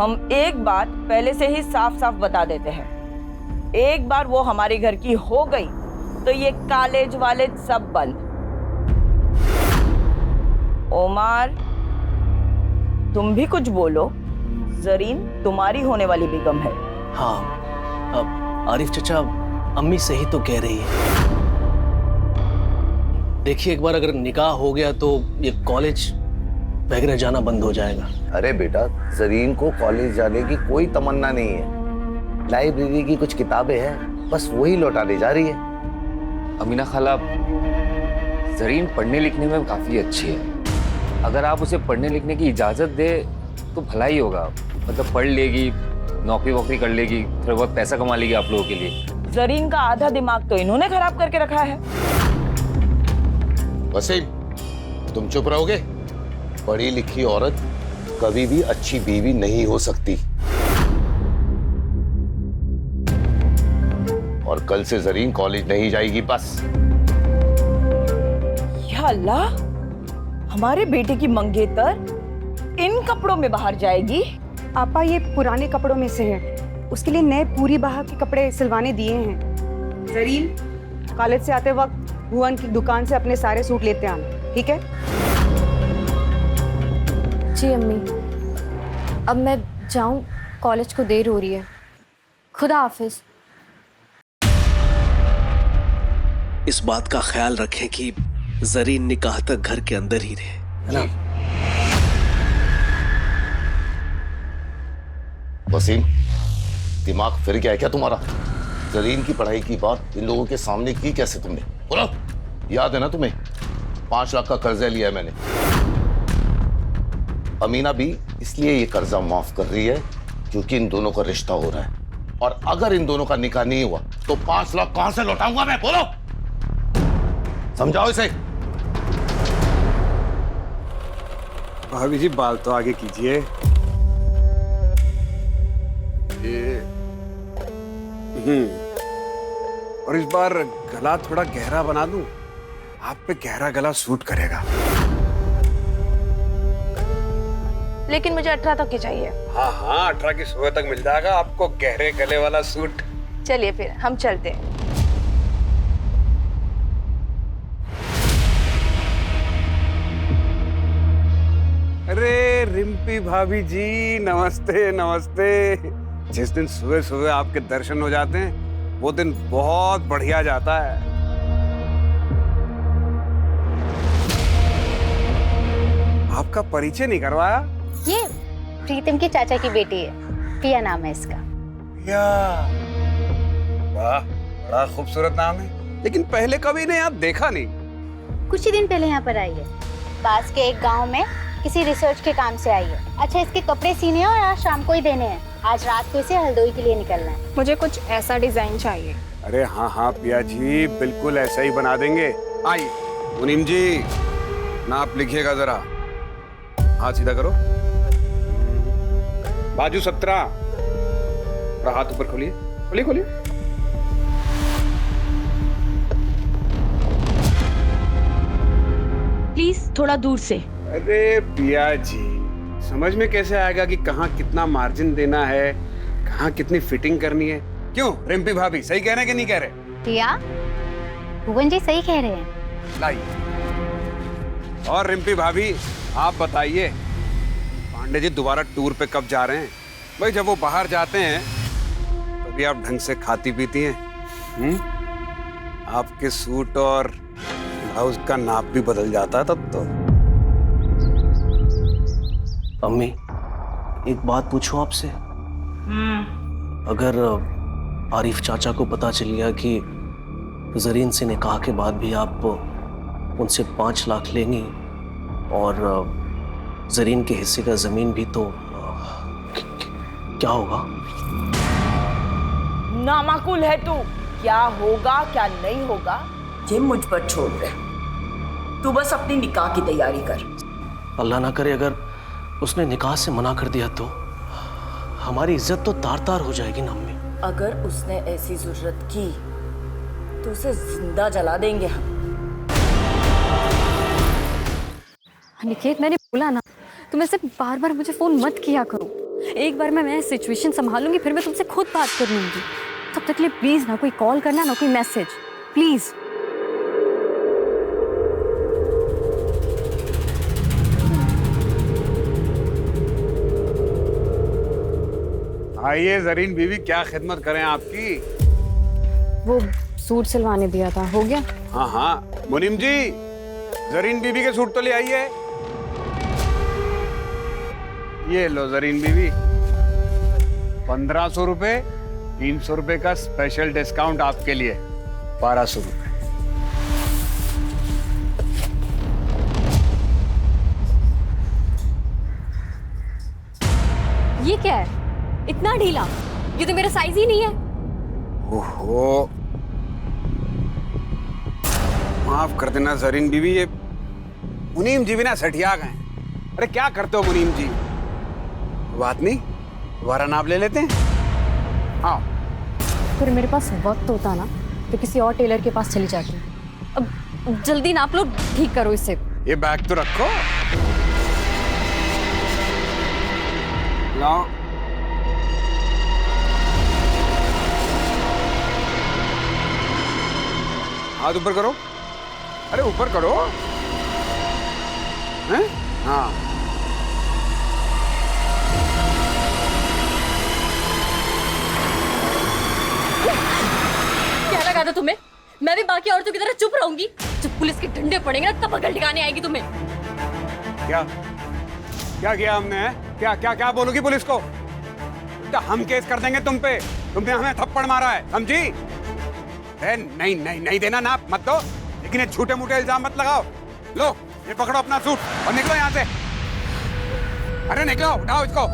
हम एक बात पहले से ही साफ साफ बता देते हैं, एक बार वो हमारे घर की हो गई तो ये कॉलेज वाले सब बंद। ओमार, तुम भी कुछ बोलो। जरीन तुम्हारी होने वाली बेगम है। हाँ, अब आरिफ चचा, अम्मी सही तो कह रही है। देखिए, एक बार अगर निकाह हो गया तो ये कॉलेज वगैरह जाना बंद हो जाएगा। अरे बेटा, जरीन को कॉलेज जाने की कोई तमन्ना नहीं है। लाइब्रेरी की कुछ किताबें हैं, बस वही लौटाने जा रही है। अमीना खाला, जरीन पढ़ने लिखने में काफी अच्छी है। अगर आप उसे पढ़ने लिखने की इजाजत दे तो भला ही होगा। मतलब पढ़ लेगी, नौकरी वोकरी कर लेगी, थोड़ा बहुत पैसा कमा लेगी आप लोगों के लिए। जरीन का आधा दिमाग तो इन्होंने खराब करके रखा है। वसीम, तुम चुप रहोगे? पढ़ी लिखी औरत कभी भी अच्छी बीवी नहीं हो सकती। और कल से जरीन कॉलेज नहीं जाएगी, बस। या अल्लाह, हमारे बेटे की मंगेतर इन कपड़ों में बाहर जाएगी? आपा, ये पुराने कपड़ों में से है, उसके लिए नए पूरी बाह के कपड़े सिलवाने दिए हैं। जरीन, कॉलेज से आते वक्त भुवन की दुकान से अपने सारे सूट लेते आना, ठीक है? जी अम्मी, अब मैं जाऊं, कॉलेज को देर हो रही है। खुदा हाफिज। इस बात का ख्याल रखें कि जरीन निकाह तक घर के अंदर ही रहे, है ना? वसीम, दिमाग फिर गया है क्या तुम्हारा? जरीन की पढ़ाई की बात इन लोगों के सामने की कैसे तुमने? बोलो, याद है ना तुम्हें? 5 लाख का कर्जा लिया है मैंने। अमीना भी इसलिए ये कर्जा माफ कर रही है क्योंकि इन दोनों का रिश्ता हो रहा है। और अगर इन दोनों का निकाह नहीं हुआ तो 5 लाख कहां से लौटाऊंगा मैं? बोलो, समझाओ इसे। भाभी जी, बाल तो आगे कीजिए। और इस बार गला थोड़ा गहरा बना दूं, आप पे गहरा गला सूट करेगा। लेकिन मुझे 18 तक की चाहिए। हाँ हाँ, 18 की सुबह तक मिल जाएगा आपको गहरे गले वाला सूट। चलिए फिर हम चलते हैं। अरे रिम्पी भाभी जी, नमस्ते नमस्ते। जिस दिन सुबह सुबह आपके दर्शन हो जाते हैं वो दिन बहुत बढ़िया जाता है। आपका परिचय नहीं करवाया? ये प्रीतम की चाचा की बेटी है, पिया नाम है इसका। पिया, वाह, बड़ा खूबसूरत नाम है। लेकिन पहले कभी ने यहाँ देखा नहीं। कुछ ही दिन पहले यहाँ पर आई है, पास के एक गांव में किसी रिसर्च के काम से आई है। अच्छा, इसके कपड़े सीने हैं और आज शाम को ही देने हैं। आज रात को इसे हल्द्वानी के लिए निकलना है। मुझे कुछ ऐसा डिजाइन चाहिए। अरे हाँ हाँ पिया जी, बिल्कुल ऐसा ही बना देंगे। आइए मुनीम जी, नाप लिखिएगा जरा। हाथ सीधा करो, बाजू 17, और हाथ ऊपर खोलिए, खोलिए खोलिए। प्लीज थोड़ा दूर से। अरे पिया जी, समझ में कैसे आएगा कि कहाँ कितना मार्जिन देना है, कहाँ कितनी फिटिंग करनी है? क्यों रिम्पी भाभी, सही कह रहे हैं कि नहीं कह रहे? पिया, भुवन जी सही कह रहे हैं। लाइए। और रिम्पी भाभी, आप बताइए, पांडे जी दोबारा टूर पे कब जा रहे हैं? भाई जब वो बाहर जाते हैं तभी आप ढंग से खाती पीती हैं। आपके सूट और ब्लाउज का नाप भी बदल जाता है तब तो। अम्मी, एक बात पूछूं आपसे? अगर आरिफ चाचा को पता चल गया कि जरीन से निकाह के बाद भी आप उनसे 5 लाख लेंगी और जरीन के हिस्से का जमीन भी, तो क्या होगा? नामाकुल है तू। क्या होगा क्या नहीं होगा ये मुझ पर छोड़ दे। तू बस अपनी निकाह की तैयारी कर। अल्लाह ना करे अगर उसने निकाह से मना कर दिया तो हमारी इज्जत तो तार तार हो जाएगी ना अम्मी। अगर उसने ऐसी जरूरत की तो उसे जिंदा जला देंगे हम। अनिकेत, मैंने बोला ना, तुम ऐसे बार बार मुझे फोन मत किया करो। एक बार मैं सिचुएशन संभालूंगी, फिर मैं तुमसे खुद बात कर लूंगी। तब तक के लिए प्लीज ना कोई कॉल करना, ना कोई मैसेज, प्लीज। आइए जरीन बीवी, क्या खिदमत करें आपकी? वो सूट सिलवाने दिया था, हो गया? हाँ हाँ मुनीम जी, जरीन बीवी के सूट तो ले आइए। ये लो जरीन बीवी, 1500 रुपए, 300 रुपए का स्पेशल डिस्काउंट आपके लिए, 1200 रुपए। ये क्या है, इतना ढीला? ये तो मेरा साइज ही नहीं है। ओहो, माफ कर देना जरीन बीवी, ये मुनीम जी भी ना सठिया गए। अरे क्या करते हो मुनीम जी? बात नहीं, दोबारा नाप ले लेते हैं। हाँ, फिर मेरे पास वक्त होता ना तो किसी और टेलर के पास चली जाती। अब जल्दी नाप लो, ठीक करो इसे। ये बैग तो रखो। लाओ। हाथ ऊपर करो। अरे ऊपर करो। हैं? हाँ। क्या लगा था तुम्हें? मैं भी बाकी औरतों की तरह चुप रहूंगी? जब पुलिस के डंडे पड़ेंगे ना, तब अकल ठिकाने आएगी तुम्हें। क्या क्या किया हमने? है? क्या क्या क्या बोलोगी पुलिस को? तो हम केस कर देंगे तुम पे। तुमने हमें थप्पड़ मारा है, समझी? नहीं नहीं नहीं देना नाप मत दो, लेकिन ये झूठे मूठे इल्जाम मत लगाओ। लो ये पकड़ो अपना सूट और निकलो यहाँ से। अरे निकलो, उठाओ इसको।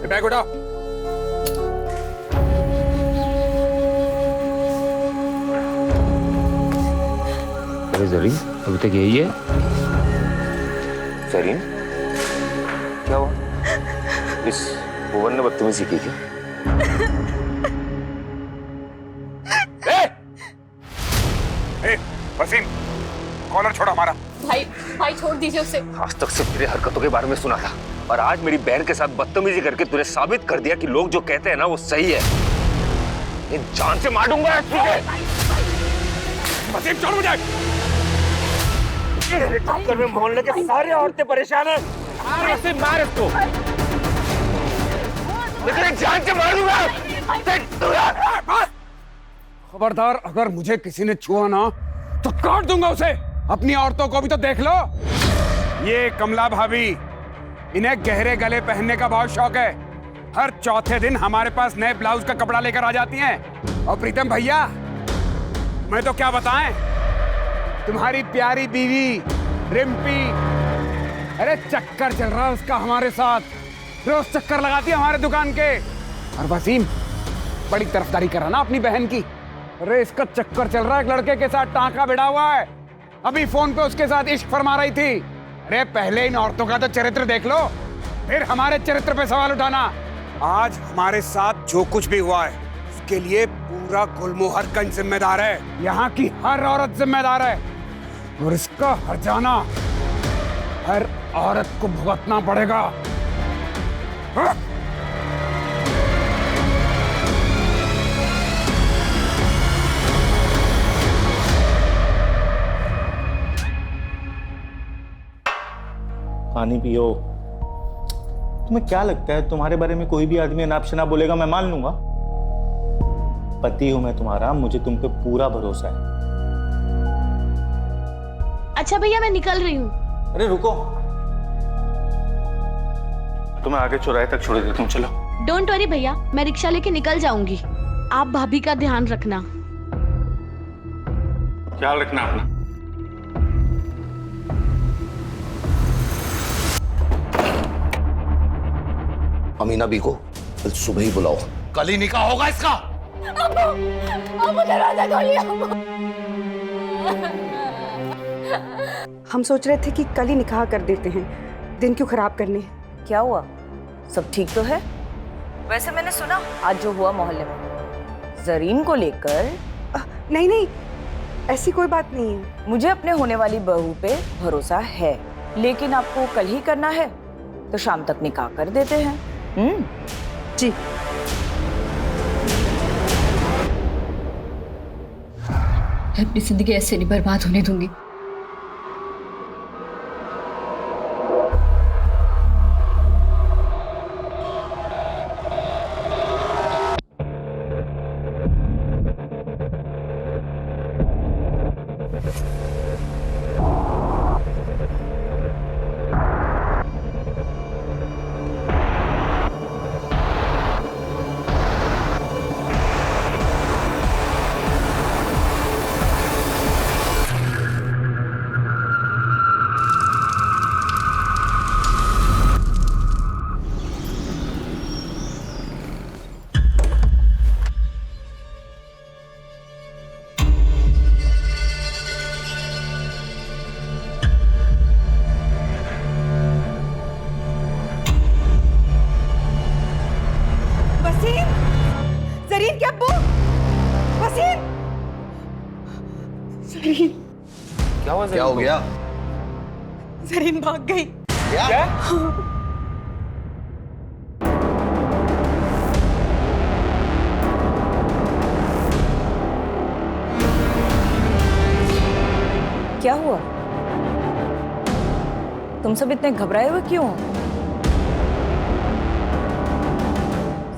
ये बैग उठाओ। अरे जरीन, अभी तक यही है? जरीन, क्या हुआ? इस भुवन ने बदतमीजी की क्या? वसीम, कॉलर छोड़ हमारा। भाई भाई छोड़ दीजिए उसे। आज तक सिर्फ तेरे हरकतों के बारे में सुना था, और आज मेरी बहन के साथ बदतमीजी करके तूने साबित कर दिया कि लोग जो कहते हैं ना वो सही है। इन जान से मार दूंगा तुझे। वसीम छोड़ मुझे। चक्कर में मोहल्ले के सारे औरतें परेशान हैं। वसीम मार इसको, लेकिन जान से मार दूंगा। खबरदार, अगर मुझे किसी ने छुआ ना तो काट दूंगा उसे। अपनी औरतों को भी तो देख लो। ये कमला भाभी, इन्हें गहरे गले पहनने का बहुत शौक है। हर चौथे दिन हमारे पास नए ब्लाउज का कपड़ा लेकर आ जाती हैं। और प्रीतम भैया, मैं तो क्या बताएं, तुम्हारी प्यारी बीवी रिम्पी, अरे चक्कर चल रहा है उसका हमारे साथ। रोज चक्कर लगाती है हमारे दुकान के। और वसीम बड़ी तरफदारी कर रहा ना अपनी बहन की। अरे इसका चक्कर चल रहा है एक लड़के के साथ, टांका भिड़ा हुआ है। अभी फोन पे उसके साथ इश्क फरमा रही थी। अरे पहले इन औरतों का तो चरित्र देख लो, फिर हमारे चरित्र पे सवाल उठाना। आज हमारे साथ जो कुछ भी हुआ है उसके लिए पूरा गुलमोहरगंज जिम्मेदार है। यहाँ की हर औरत जिम्मेदार है, और इसका हर्जाना हर औरत को भुगतना पड़ेगा। हाँ? पानी पियो। तुम्हें क्या लगता है तुम्हारे बारे में कोई भी आदमी अनाप शनाप बोलेगा मैं मान लूंगा? पति हूं मैं तुम्हारा, मुझे तुम पे पूरा भरोसा है। अच्छा भैया, मैं निकल रही हूँ। अरे रुको, तुम्हें आगे चौराहे तक छोड़ देता हूँ, चलो। डोंट वरी भैया, मैं रिक्शा लेके निकल जाऊंगी। आप भाभी का ध्यान रखना। ख्याल रखना अपना। अमीना बी को कल सुबह ही बुलाओ, कल ही निकाह होगा इसका। हम सोच रहे थे कि कल ही निकाह कर देते हैं, दिन क्यों खराब करने। क्या हुआ, सब ठीक तो है? वैसे मैंने सुना आज जो हुआ मोहल्ले में जरीन को लेकर। नहीं नहीं, ऐसी कोई बात नहीं है। मुझे अपने होने वाली बहू पे भरोसा है, लेकिन आपको कल ही करना है तो शाम तक निकाह कर देते हैं। जी। मैं अपनी जिंदगी ऐसे नहीं बर्बाद होने दूंगी। जरीन क्या अब्बू? वसीम! जरीन! क्या हुआ? क्या हो गया? जरीन भाग गई। क्या? क्या हुआ? तुम सब इतने घबराए हुए क्यों हो?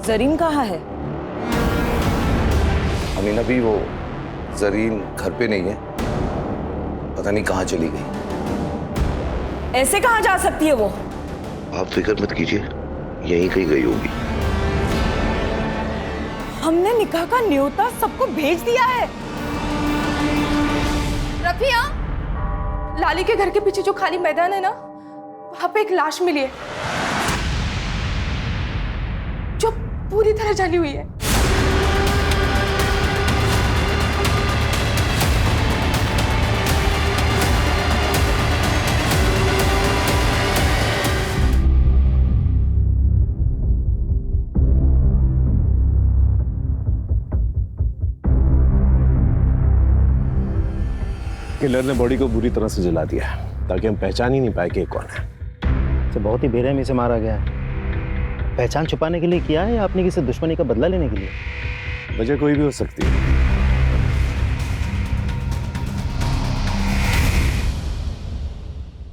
जरीन कहाँ है? अमीना भी वो जरीन घर पे नहीं है, पता नहीं कहाँ चली गई। ऐसे कहाँ जा सकती है वो? आप फिक्र मत कीजिए, यहीं कहीं गई होगी। हमने निकाह का न्योता सबको भेज दिया है। रफिया, लाली के घर के पीछे जो खाली मैदान है ना, वहां पे एक लाश मिली है जो पूरी तरह जली हुई है। किलर ने बॉडी को बुरी तरह से जला दिया ताकि हम पहचान ही नहीं पाए कि कौन है। तो बहुत ही बेरहमी से मारा गया है। पहचान छुपाने के लिए किया है या अपनी किसी दुश्मनी का बदला लेने के लिए? वजह कोई भी हो सकती है।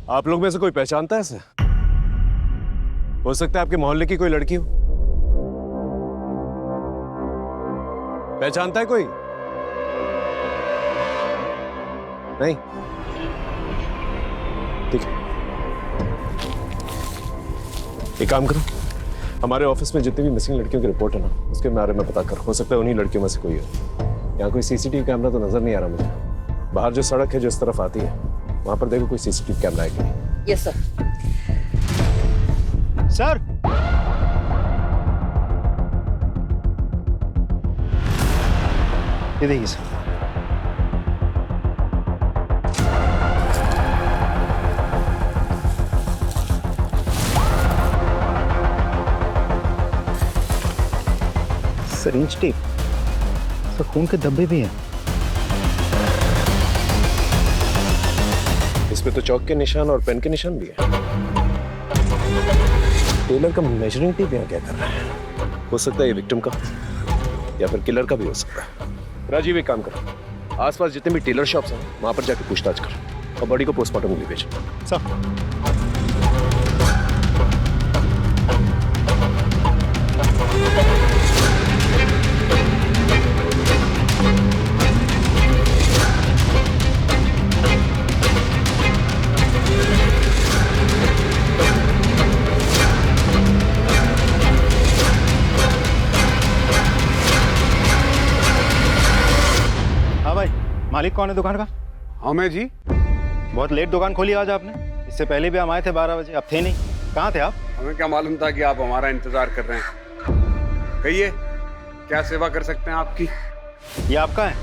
आप लोग में से कोई पहचानता है इसे? हो सकता है आपके मोहल्ले की कोई लड़की हो। पहचानता है कोई? नहीं? ठीक है, एक काम करो, हमारे ऑफिस में जितनी भी मिसिंग लड़कियों की रिपोर्ट है ना, उसके बारे में पता कर। हो सकता है उन्हीं लड़कियों में से कोई हो। यहाँ कोई सीसीटीवी कैमरा तो नजर नहीं आ रहा मुझे। बाहर जो सड़क है जो इस तरफ आती है, वहां पर देखो कोई सीसीटीवी कैमरा है कि नहीं। Yes sir. सर, ये देखिए सर। सिरिंज टेप, सर खून के धब्बे भी हैं। इसमें तो चौक के निशान और पेन के निशान भी है। टेलर का मेजरिंग टेप यहाँ क्या कर रहा है? हो सकता है ये विक्टिम का या फिर किलर का भी हो सकता है। राजीव, एक काम कर, आसपास जितने भी टेलर शॉप्स हैं वहां पर जाकर पूछताछ कर और बॉडी को पोस्टमार्टम के लिए भेज। सर, मालिक कौन है दुकान का? हाँ मैं जी। बहुत लेट दुकान खोली आज आपने। इससे पहले भी हम आए थे 12 बजे, अब थे नहीं। कहाँ थे आप? हमें क्या मालूम था कि आप हमारा इंतजार कर रहे हैं। कहिए, क्या सेवा कर सकते हैं आपकी? ये आपका है?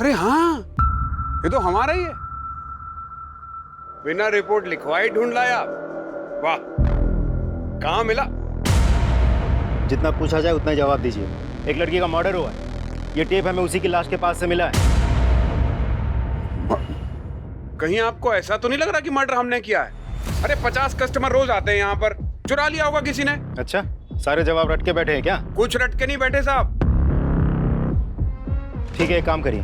अरे हाँ, ये तो हमारा ही है। बिना रिपोर्ट लिखवाई ढूंढ लाया। वाह, कहाँ मिला? जितना पूछा जाए उतना ही जवाब दीजिए। एक लड़की का मर्डर हुआ है। ये टेप हमें उसी की लाश के पास से मिला है। कहीं आपको ऐसा तो नहीं लग रहा कि मर्डर हमने किया है? अरे 50 कस्टमर रोज आते हैं यहाँ पर, चुरा लिया होगा किसी ने। अच्छा, सारे जवाब रट के बैठे हैं क्या? कुछ रट के नहीं बैठे साहब। ठीक है, एक काम करिए,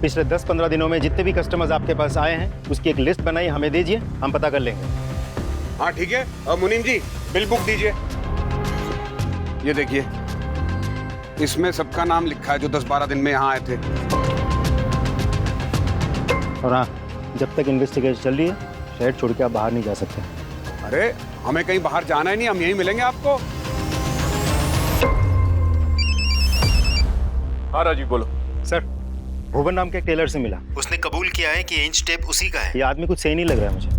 पिछले 10-15 दिनों में जितने भी कस्टमर्स आपके पास आए हैं उसकी एक लिस्ट बनाई, हमें दीजिए, हम पता कर लेंगे। हाँ ठीक है। और मुनीम जी बिल बुक दीजिए। ये देखिए, इसमें सबका नाम लिखा है जो 10-12 दिन में यहाँ आए थे। और हाँ, जब तक इन्वेस्टिगेशन चल रही है शहर छोड़ के आप बाहर नहीं जा सकते। अरे हमें कहीं बाहर जाना ही नहीं, हम यहीं मिलेंगे आपको। हाँ राजीव बोलो। सर, भुवन नाम के एक टेलर से मिला, उसने कबूल किया है कि इंच टेप उसी का है। ये आदमी कुछ सही नहीं लग रहा है मुझे।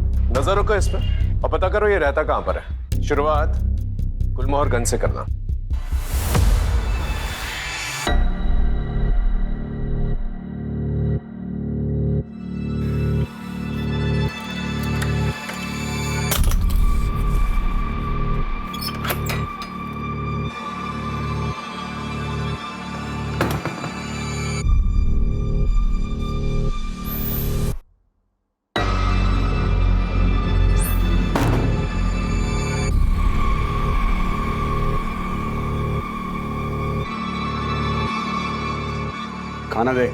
नजर रखो इस पर और पता करो ये रहता कहाँ पर है। शुरुआत गुलमोहर गंज से करना। खाना दे।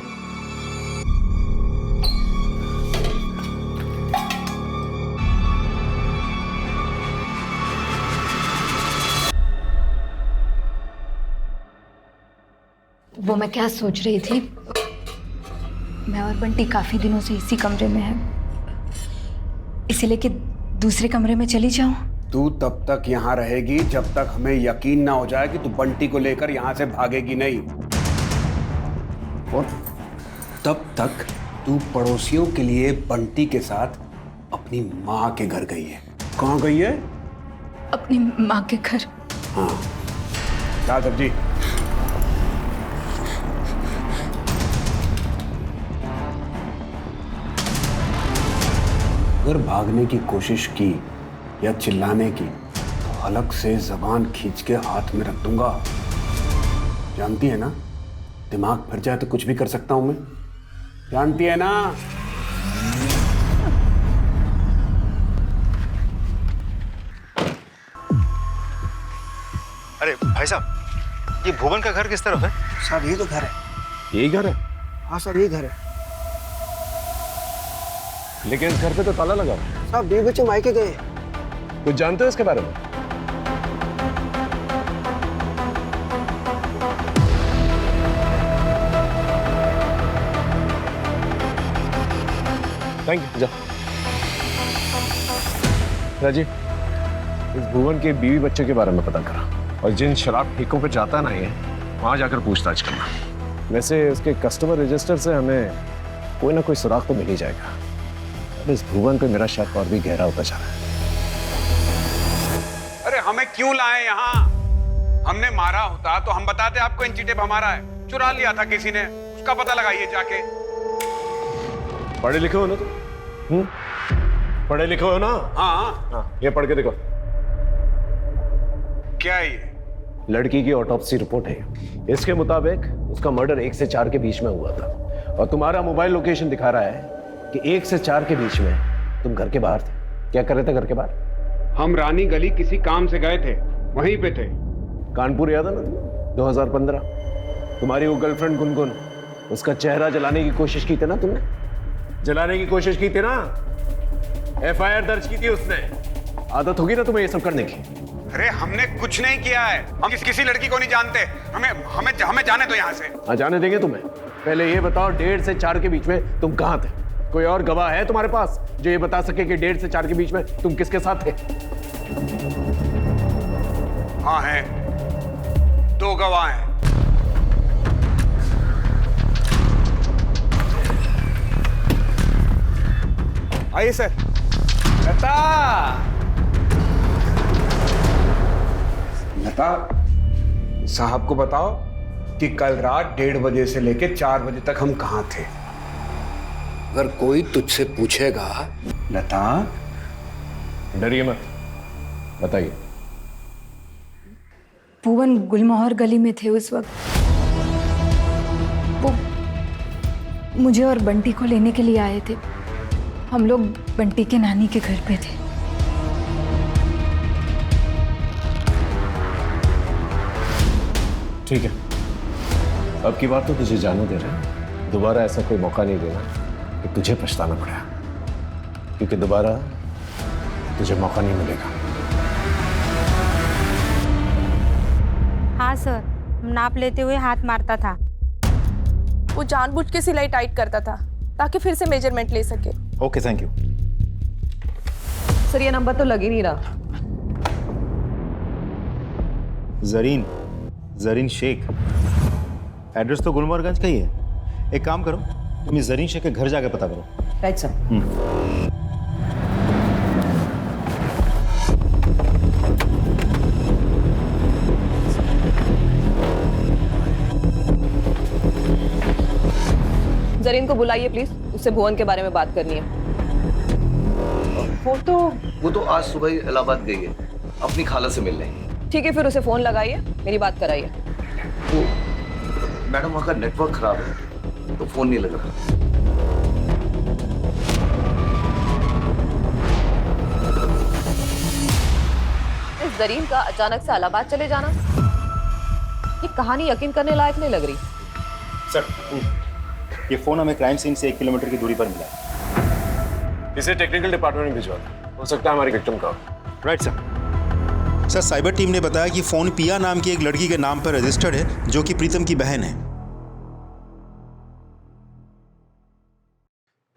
वो मैं क्या सोच रही थी, मैं और बंटी काफी दिनों से इसी कमरे में हैं, इसीलिए कि दूसरे कमरे में चली जाऊं। तू तब तक यहाँ रहेगी जब तक हमें यकीन ना हो जाए कि तू बंटी को लेकर यहाँ से भागेगी नहीं, और तब तक तू पड़ोसियों के लिए बंटी के साथ अपनी माँ के घर गई है। कहाँ गई है? अपनी माँ के घर। हाँ, क्या सब्जी? अगर भागने की कोशिश की या चिल्लाने की तो हलक से जबान खींच के हाथ में रख दूंगा। जानती है ना, दिमाग फिर जाए तो कुछ भी कर सकता हूं मैं। जानती है ना? अरे भाई साहब, ये भुवन का घर किस तरफ है? साहब ये तो घर है। यही घर है? हाँ सर, ये घर है। लेकिन इस घर पे तो ताला लगा है। साहब 2 बच्चे मायके गए। कुछ जानते हो इसके बारे में? Thank you. जा राजीव, इस भुवन के बीवी बच्चे के बारे में पता करा और जिन शराब ठेकों पे जाता ना ये, वहां जाकर पूछताछ करना। वैसे उसके कस्टमर रजिस्टर से हमें कोई ना कोई सुराग तो मिल ही जाएगा। अब इस भुवन पे मेरा शक और भी गहरा होता जा रहा है। अरे हमें क्यों लाए यहाँ? हमने मारा होता तो हम बताते आपको इंची टेप हमारा है। चुरा लिया था किसी ने, उसका पता लगाइए जाके। पढ़े लिखे हो ना तुम? पढ़े लिखे हो ना? हाँ हाँ, ये पढ़ के देखो। क्या है ये? लड़की की ऑटोप्सी रिपोर्ट है। इसके मुताबिक उसका मर्डर 1 से 4 के बीच में हुआ था और तुम्हारा मोबाइल लोकेशन दिखा रहा है कि 1 से 4 के बीच में तुम घर के बाहर थे। क्या कर रहे थे घर के बाहर? हम रानी गली किसी काम से गए थे, वहीं पे थे। कानपुर याद है ना? 2015 तुम्हारी वो गर्लफ्रेंड गुनगुन, उसका चेहरा जलाने की कोशिश की थी ना तुमने? जलाने की कोशिश की थी ना? FIR दर्ज की थी उसने। आदत होगी ना तुम्हें ये सब करने की? अरे हमने कुछ नहीं किया है, हम किसी लड़की को नहीं जानते। हमें जाने दो यहाँ से। हाँ, जाने देंगे तुम्हें। पहले ये बताओ 1.5 से 4 के बीच में तुम कहाँ थे? कोई और गवाह है तुम्हारे पास जो ये बता सके कि 1.5 से 4 के बीच में तुम किसके साथ थे? हाँ है, 2 गवाह हैं। आइए सर। लता, लता साहब को बताओ कि कल रात 1:30 बजे से लेकर 4 बजे तक हम कहाँ थे। अगर कोई तुझसे पूछेगा, लता। डरिए मत, बताइए। भुवन गुलमोहर गली में थे उस वक्त। मुझे और बंटी को लेने के लिए आए थे। हम लोग बंटी के नानी के घर पे थे। ठीक है, अब की बात तो तुझे जाने दे रहे हैं। दोबारा ऐसा कोई मौका नहीं देना कि तुझे पछताना पड़ा, क्योंकि दोबारा तुझे मौका नहीं मिलेगा। हाँ सर, नाप लेते हुए हाथ मारता था। वो जानबूझ के सिलाई टाइट करता था ताकि फिर से मेजरमेंट ले सके। Okay, thank you. सर ये नंबर तो लग ही नहीं रहा। जरीन शेख, एड्रेस तो गुलमोहरगंज का ही है। एक काम करो, तुम इस जरीन शेख के घर जाके पता करो। Right sir. जरीन को बुलाइए प्लीज, उससे भुवन के बारे में बात करनी है। वो तो आज सुबह ही इलाहाबाद गई है अपनी खाला से मिलने। ठीक है, फिर उसे फोन लगाइए, मेरी बात कराइए। वो मैडम वहाँ का नेटवर्क खराब है तो फोन नहीं लग रहा। इस जरीन का अचानक से इलाहाबाद चले जाना, ये कहानी यकीन करने लायक नहीं लग रही। सर, ये फोन हमें क्राइम सीन से 1 किलोमीटर की दूरी पर मिला है। इसे टेक्निकल डिपार्टमेंट में भिजवा दो, हो सकता है हमारी विक्टिम का। Right sir. Sir, cyber team ने बताया कि फोन पिया नाम की एक लड़की के नाम पर रजिस्टर्ड है, जो कि प्रीतम की बहन है।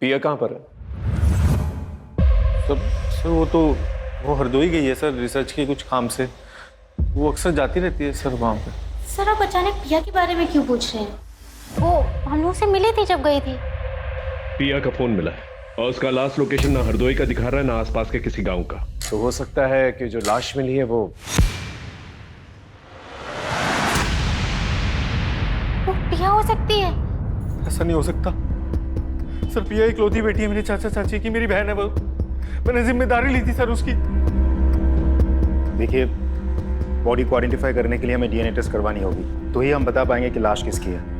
पिया कहाँ पर है? सर वो हरदोई गई है सर, रिसर्च के कुछ काम से। वो अक्सर जाती रहती है सर वहाँ पे। सर आप अचानक पिया के बारे में क्यों पूछ रहे हैं? वो हम लोग से मिली थी जब गई थी। पिया का फोन मिला है और उसका लास्ट लोकेशन ना हरदोई का दिखा रहा है ना आसपास के किसी गांव का। तो हो सकता है कि जो लाश मिली है वो पिया हो सकती है। ऐसा नहीं हो सकता सर, पिया इकलौती बेटी है मेरे चाचा चाची की, मेरी बहन है वो। मैंने जिम्मेदारी ली थी सर उसकी। देखिए, बॉडी को आइडेंटिफाई करने के लिए हमें डीएनए टेस्ट करवानी होगी, तो ही हम बता पाएंगे कि लाश किसकी है।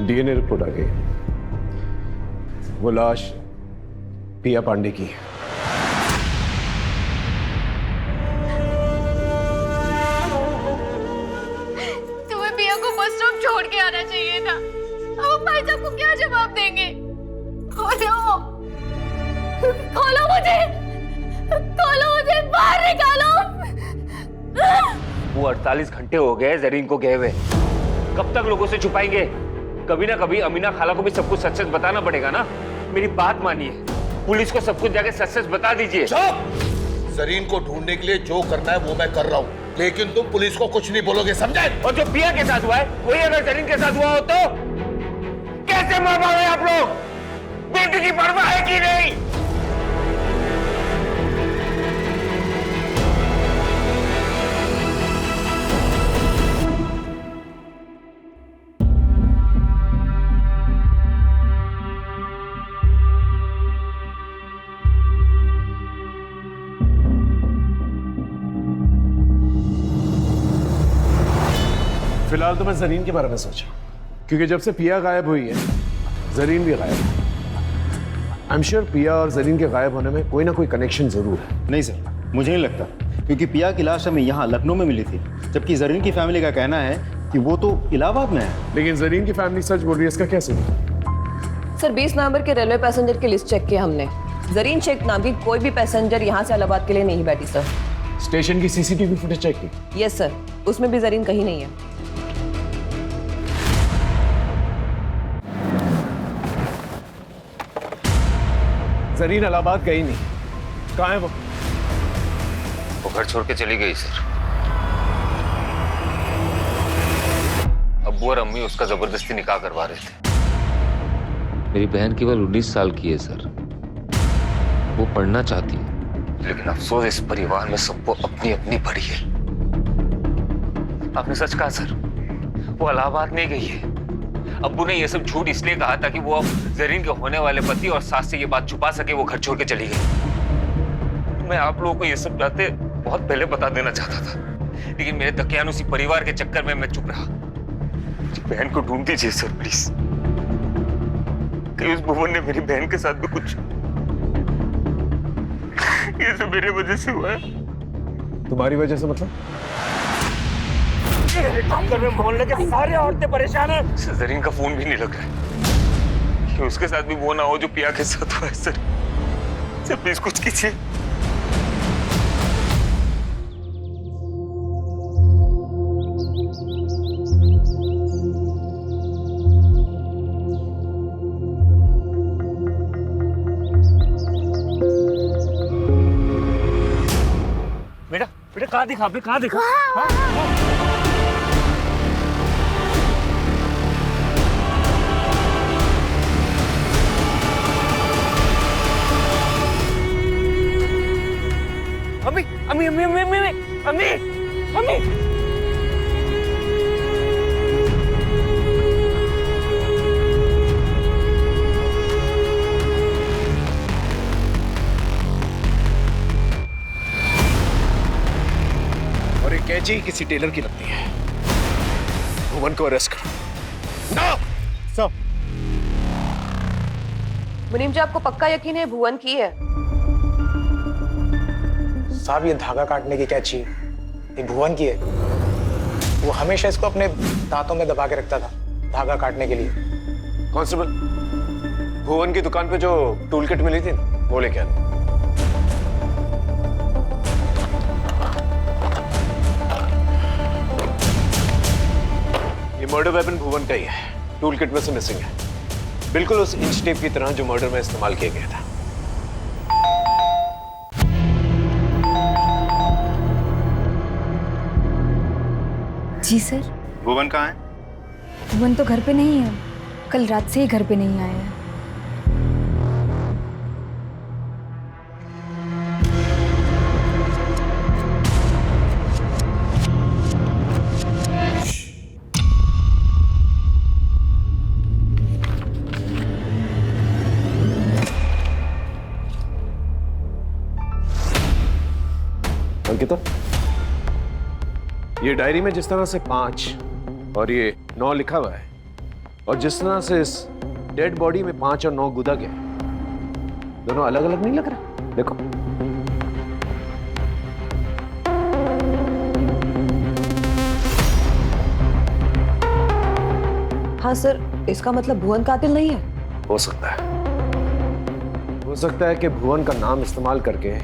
डीएनए रिपोर्ट आ गई, वो लाश पिया पांडे की है। तुम्हें पिया को बस स्टॉप छोड़ के आना चाहिए था। अब भाई साहब को क्या जवाब देंगे? खोलो, खोलो मुझे, बाहर निकालो। वो 48 घंटे हो गए जरीन को गए हुए, कब तक लोगों से छुपाएंगे? कभी ना कभी अमीना खाला को भी सब कुछ सच सच बताना पड़ेगा ना। मेरी बात मानिए, पुलिस को सब कुछ जाके सच सच बता दीजिए। जरीन को ढूंढने के लिए जो करना है वो मैं कर रहा हूँ, लेकिन तुम पुलिस को कुछ नहीं बोलोगे, समझे? और जो पिया के साथ हुआ है वही अगर जरीन के साथ हुआ हो तो कैसे मार पाओगे आप लोग? बेटी की परवाह है कि नहीं? फिलहाल तो मैं जरीन के बारे में सोचा, क्योंकि जब से पिया गायब हुई है जरीन भी गायब है। आई एम श्योर पिया और जरीन के गायब होने में कोई ना कोई कनेक्शन जरूर है। नहीं सर, मुझे नहीं लगता, क्योंकि पिया की लाश हमें यहाँ लखनऊ में मिली थी, जबकि जरीन की फैमिली का कहना है कि वो तो इलाहाबाद में है। लेकिन जरीन की फैमिली सच बोल रही है, इसका क्या सही? सर 20 नवंबर के रेलवे पैसेंजर की लिस्ट चेक की हमने। जरीन शेख नाम की कोई भी पैसेंजर यहाँ से इलाहाबाद के लिए नहीं बैठी सर। स्टेशन की सीसीटीवी फुटेज चेक की? यस सर, उसमें भी जरीन कहीं नहीं है। जरीन इलाहाबाद गई नहीं, कहाँ है वो? वो घर छोड़ के चली गई सर। अब्बू और अम्मी उसका जबरदस्ती निकाह करवा रहे थे। मेरी बहन केवल 19 साल की है सर, वो पढ़ना चाहती है, लेकिन अफसोस इस परिवार में सबको अपनी अपनी पड़ी है। आपने सच कहा सर, वो इलाहाबाद नहीं गई है, अब्बू ने ये सब झूठ इसलिए कहा था कि वो जरीन के होने वाले पति और सास से ये बात छुपा सके, वो घर छोड़ के चली गई। मैं आप लोगों को ये सब बातें बहुत पहले बता देना चाहता था, लेकिन मेरे दकियानुसी परिवार के चक्कर में मैं चुप रहा। बहन को ढूंढ दीजिए सर प्लीज। कहीं उस भुवन ने मेरी बहन के साथ भी कुछ, ये सब मेरे वजह से हुआ है। तुम्हारी वजह से मतलब? हेलीकॉप्टर में मोहल्ले के सारे औरतें परेशान हैं। जरीन का फोन भी नहीं लग रहा है कि उसके साथ भी वो ना हो जो पिया के साथ हुआ है। सर प्लीज कुछ कीजिए। बेटा कहाँ दिखा बे, कहाँ दिखा? अम्मी अम्मी अम्मी अम्मी अम्मी अम्मी अम्मी। और ये कैची किसी टेलर की लगती है। भुवन को अरेस्ट करो। No sir. मुनीम जी, आपको पक्का यकीन है भुवन की है? साहब, ये धागा काटने की कैची ये भुवन की है। वो हमेशा इसको अपने दांतों में दबा के रखता था धागा काटने के लिए। कांस्टेबल, भुवन की दुकान पे जो टूल किट मिली थी वो लेके आना। ये मर्डर वेपन भुवन का ही है। टूल किट में से मिसिंग है, बिल्कुल उस इंच टेप की तरह जो मर्डर में इस्तेमाल किया गया था। जी सर। भुवन कहाँ है? भुवन तो घर पे नहीं है, कल रात से ही घर पे नहीं आया है। अंकिता, ये डायरी में जिस तरह से 5 और ये 9 लिखा हुआ है, और जिस तरह से इस डेड बॉडी में 5 और 9 गुदा गया, दोनों अलग अलग नहीं लग रहा? देखो। हाँ सर, इसका मतलब भुवन कातिल नहीं है? हो सकता है। हो सकता है कि भुवन का नाम इस्तेमाल करके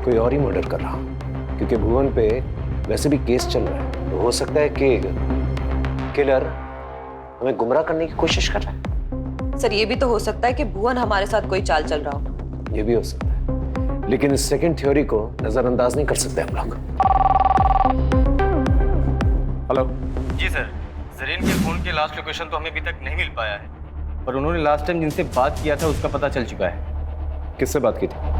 कोई और ही मर्डर कर रहा, क्योंकि भुवन पे वैसे भी केस चल रहा है। तो हो सकता है कि किलर हमें गुमराह करने की कोशिश कर रहा है। सर, ये भी तो हो सकता है कि भुवन हमारे साथ कोई चाल चल रहा हो। ये भी हो सकता है, लेकिन इस सेकंड थ्योरी को नजरअंदाज नहीं कर सकते हम लोग। हेलो जी सर, जरीन के फोन के लास्ट लोकेशन तो हमें अभी तक नहीं मिल पाया है, पर उन्होंने लास्ट टाइम जिनसे बात किया था उसका पता चल चुका है। किससे बात की थी?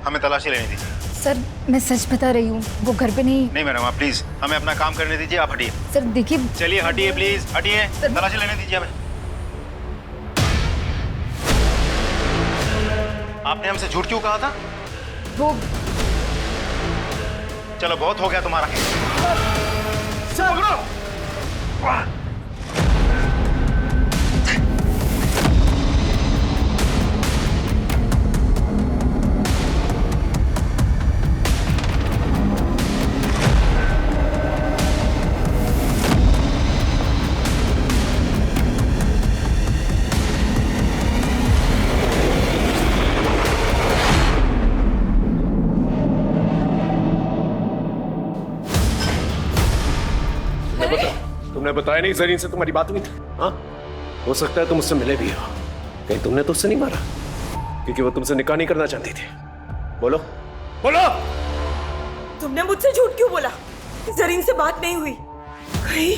हमें तलाशी लेनी दीजिए। सर, मैं सच बता रही हूँ, वो घर पे नहीं। नहीं मैडम, आप प्लीज हमें अपना काम करने दीजिए। आप हटिए। सर देखिए। चलिए हटिए प्लीज, हटिए। तलाशी लेने दीजिए हमें। आपने हमसे झूठ क्यों कहा था? वो चलो बहुत हो गया तुम्हारा। तुमने बताया नहीं जरीन से तुम्हारी बात हुई थी? हाँ, हो सकता है तुम उससे मिले भी हो। कहीं तुमने तो उससे नहीं मारा? क्योंकि वो तुमसे निकाह नहीं करना चाहती थी। बोलो बोलो। तुमने मुझसे झूठ क्यों बोला? जरीन से बात नहीं हुई? कहीं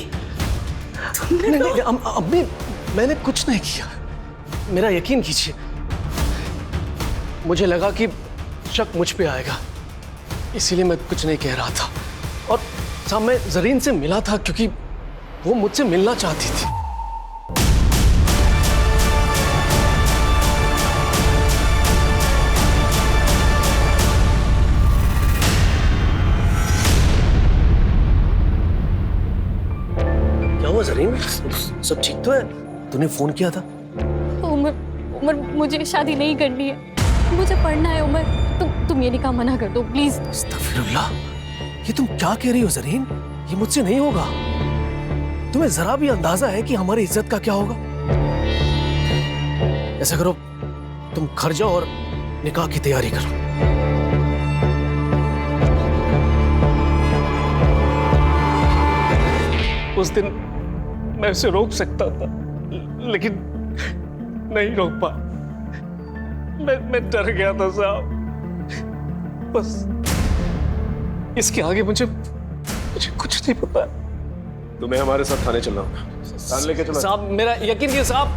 तुमने नहीं, अम्मी, मैंने कुछ नहीं किया। मेरा यकीन कीजिए, मुझे लगा कि शक मुझ पे आएगा, इसीलिए मैं कुछ नहीं कह रहा था। और साहब मैं जरीन से मिला था क्योंकि वो मुझसे मिलना चाहती थी। क्या हुआ जरीन? सब ठीक तो है? तूने फोन किया था? उमर उमर मुझे शादी नहीं करनी है, मुझे पढ़ना है। उमर तुम ये निकाह मना कर दो प्लीज। अस्तगफिरुल्लाह, ये तुम क्या कह रही हो जरीन? ये मुझसे नहीं होगा। तुम्हें जरा भी अंदाजा है कि हमारी इज्जत का क्या होगा? ऐसा करो, तुम घर जाओ और निकाह की तैयारी करो। उस दिन मैं उसे रोक सकता था, लेकिन नहीं रोक पा। मैं डर गया था साहब। बस इसके आगे मुझे कुछ नहीं पता। तुम्हें हमारे साथ थाने चलना होगा। थाने लेके चलो साहब, मेरा यकीन कीजिए साहब।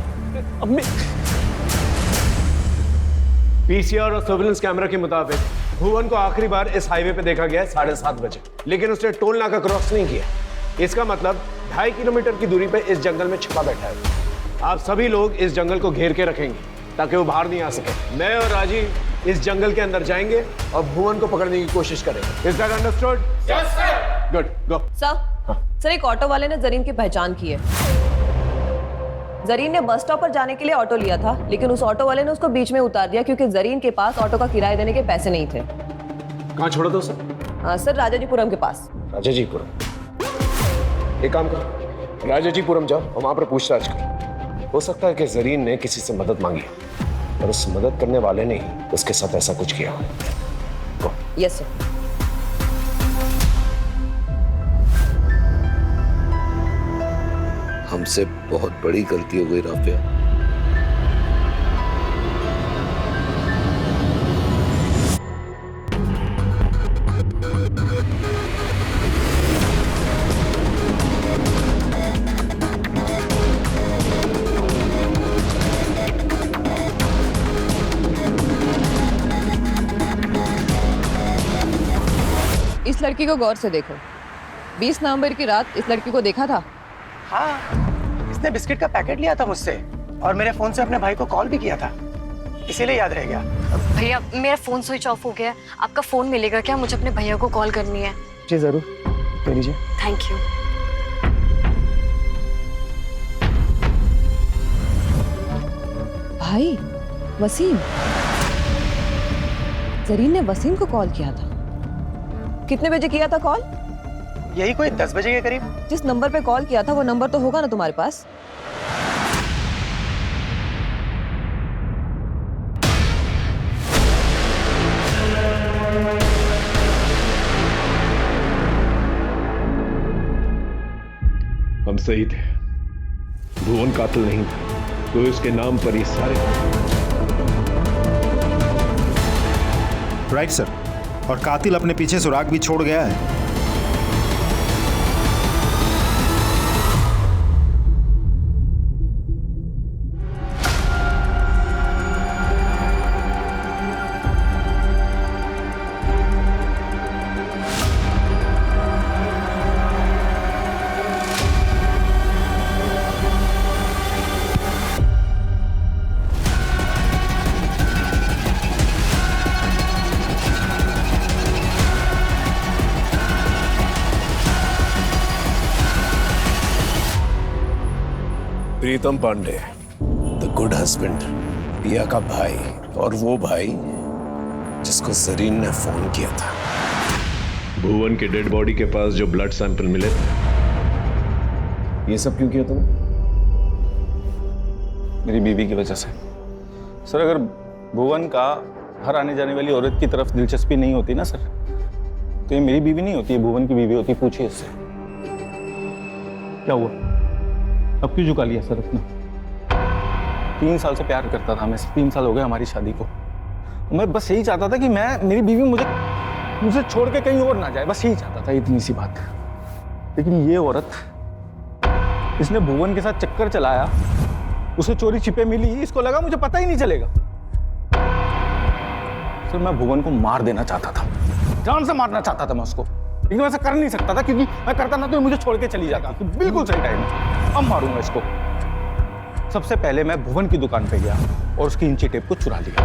अब पीसीआर और सर्विलेंस कैमरा के मुताबिक भुवन को आखिरी बार इस हाईवे पे देखा गया है 7:30 बजे, लेकिन उसने टोल नाका क्रॉस नहीं किया। इसका मतलब 2.5 किलोमीटर की दूरी पे इस जंगल में छिपा बैठा है। आप सभी लोग इस जंगल को घेर के रखेंगे ताकि वो बाहर नहीं आ सके। मैं और राजीव इस जंगल के अंदर जाएंगे और भुवन को पकड़ने की कोशिश करेंगे। Is that understood? Yes sir. Good, go. Sir एक ऑटो वाले ने जरीन की पहचान की है। जरीन ने बस स्टॉप पर जाने के लिए ऑटो लिया था, लेकिन उस ऑटो वाले ने उसको बीच में उतार दिया क्योंकि जरीन के पास ऑटो का किराया देने के पैसे नहीं थे। कहाँ छोड़ा था सर? सर राजाजीपुरम के पास। राजाजीपुरम? एक काम करो, राजाजीपुरम जाओ और वहां पर पूछताछ करो। हो सकता है कि जरीन ने किसी से मदद मांगी और उस मदद करने वाले ने ही उसके साथ ऐसा कुछ किया। Yes sir. हमसे बहुत बड़ी गलती हो गई राफिया। इस लड़की को गौर से देखो। 20 नवंबर की रात इस लड़की को देखा था? हाँ, इसने बिस्किट का पैकेट लिया था मुझसे और मेरे फोन से अपने भाई को कॉल भी किया था, इसीलिए याद रह गया। भैया मेरा फोन स्विच ऑफ हो गया है, आपका फोन मिलेगा क्या? मुझे अपने भैया को कॉल करनी है। जी जरूर, ले लीजिए। Thank you. भाई वसीम, जरीन ने वसीम को कॉल किया था। कितने बजे किया था कॉल? यही कोई 10 बजे के करीब। जिस नंबर पे कॉल किया था वो नंबर तो होगा ना तुम्हारे पास? हम सही थे, भुवन कातिल नहीं था, तो इसके नाम पर ये सारे। राइट सर, और कातिल अपने पीछे सुराग भी छोड़ गया है। प्रीतम पांडे, द गुड हस्बैंड, पिया का भाई, और वो भाई जिसको जरीन ने फोन किया था। भुवन के डेड बॉडी के पास जो ब्लड सैंपल मिले थे। ये सब क्यों किया तुमने? मेरी बीवी की वजह से। सर अगर भुवन का घर आने जाने वाली औरत की तरफ दिलचस्पी नहीं होती ना सर, तो ये मेरी बीवी नहीं होती, ये भुवन की बीवी होती। पूछिए इससे क्या हुआ, अब क्यों झुका लिया सर अपना? 3 साल से प्यार करता था मैं, 3 साल हो गए हमारी शादी को। मैं बस यही चाहता था कि मेरी बीवी मुझे छोड़ के कहीं और ना जाए, बस यही चाहता था, इतनी सी बात। लेकिन ये औरत, इसने भुवन के साथ चक्कर चलाया, उसे चोरी छिपे मिली, इसको लगा मुझे पता ही नहीं चलेगा। सर मैं भुवन को मार देना चाहता था, जान से मारना चाहता था मैं उसको, लेकिन मैं ऐसा कर नहीं सकता था, क्योंकि मैं करता ना तो ये मुझे छोड़ के चली जाती। तो बिल्कुल सही टाइम है, अब मारूंगा इसको। सबसे पहले मैं भुवन की दुकान पे गया और उसकी इंची टेप को चुरा लिया।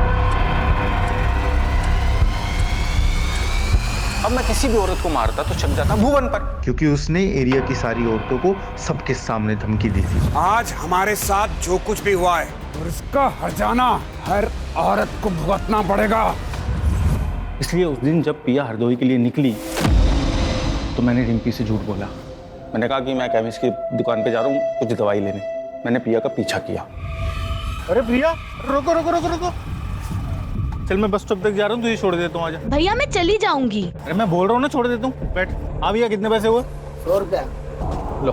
अब मैं किसी भी औरत को मारता तो शक जाता भुवन पर, क्योंकि उसने एरिया की सारी औरतों को सबके सामने धमकी दी थी। आज हमारे साथ जो कुछ भी हुआ है और इसका हर्जाना हर औरत को भुगतना पड़ेगा। इसलिए उस दिन जब पिया हरदोई के लिए निकली तो मैंने रिंपी से झूठ बोला। मैंने कहा कि मैं केमिस्ट की दुकान पे जा रहा हूँ कुछ दवाई लेने। मैंने पिया का पीछा किया। अरे प्रिया, रुको रुको रुको रुको, चल मैं बस स्टॉप तक जा रहा हूँ, तुझे छोड़ देता हूँ, आजा। भैया मैं चली जाऊंगी। अरे मैं बोल रहा हूँ ना, छोड़ देता हूँ, बैठ। हाँ भैया, कितने पैसे हुए? 100 रुपया। लो।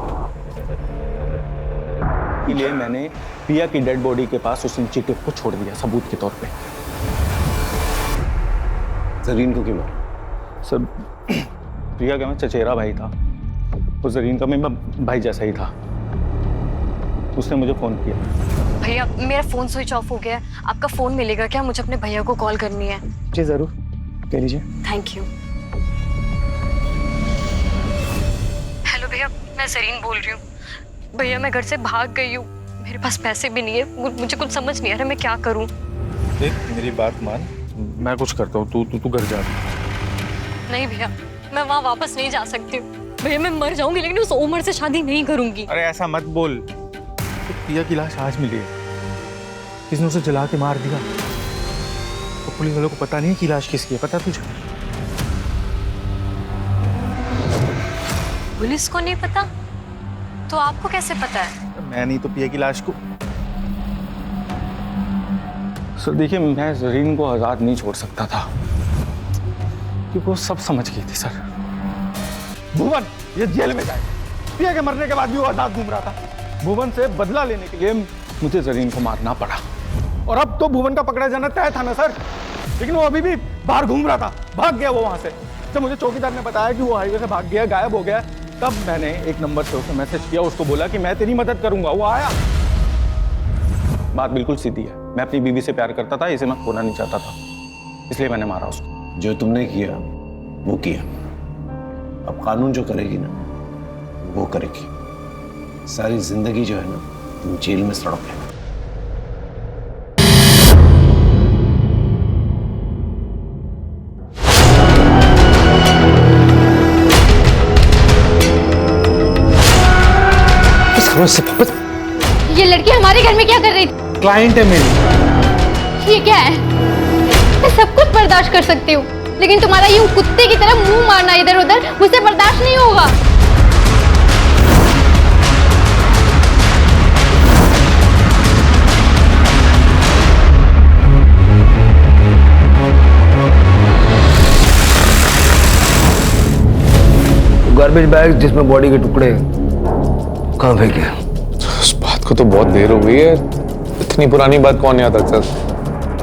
इसलिए मैंने पिया की डेड बॉडी के पास उस इंची टेप को छोड़ दिया सबूत के तौर पे। जरीन को क्यों मारा? सर, प्रिया का मैं चचेरा भाई था और जरीन का मेरा भाई जैसा ही था। उसने मुझे फोन किया। भैया मेरा फोन स्विच ऑफ हो गया है, आपका फोन मिलेगा क्या? मुझे अपने भैया को कॉल करनी है। जी जरूर, कह लीजिए। Thank you. हेलो भैया, मैं जरीन बोल रही हूँ। भैया मैं घर से भाग गई हूँ, मेरे पास पैसे भी नहीं है, मुझे कुछ समझ नहीं आ रहा मैं क्या करूँ। देख मेरी बात मान, मैं कुछ करता हूँ, तू घर जा। नहीं भैया, मैं वहाँ वापस नहीं जा सकती हूँ। भैया मैं मर जाऊंगी लेकिन उस उम्र से शादी नहीं करूंगी। अरे ऐसा मत बोल। तो पिया की लाश आज मिली है, किसने उसे जला के मार दिया। तो पुलिस वालों को पता नहीं कि लाश किसकी है, पता तुझे? पुलिस को नहीं पता तो आपको कैसे पता है? मैं नहीं तो पिया की लाश को। सर देखिए, मैं जरीन को आजाद नहीं छोड़ सकता था क्योंकि वो सब समझ गई थी। सर भुवन ये जेल में जाए, पिया के मरने के बाद भी वो आजाद घूम रहा था। भुवन से बदला लेने के लिए मुझे जरीन को मारना पड़ा और अब तो भुवन का पकड़ा जाना तय था ना सर, लेकिन वो अभी भी बाहर घूम रहा था, भाग गया वो वहां से। जब मुझे चौकीदार ने बताया कि वो हाईवे से भाग गया, गायब हो गया, तब मैंने एक नंबर से उसे मैसेज किया, उसको बोला कि मैं तेरी मदद करूंगा। वो आया। बात बिल्कुल सीधी है, मैं अपनी बीवी से प्यार करता था, इसे मैं खोना नहीं चाहता था, इसलिए मैंने मारा उसको। जो तुमने किया वो किया, अब कानून जो करेगी ना वो करेगी। सारी जिंदगी जो है ना तुम जेल में सड़ोगे। ये लड़की हमारे घर में क्या कर रही थी? क्लाइंट है मेरी। ये क्या है? मैं सब कुछ बर्दाश्त कर सकती हूँ, लेकिन तुम्हारा यूं कुत्ते की तरह मुंह मारना इधर उधर मुझसे बर्दाश्त नहीं होगा। गार्बेज बैग जिसमें बॉडी के टुकड़े कहाँ फेंके? उस बात को तो बहुत देर हो गई है, इतनी पुरानी बात कौन याद रखता?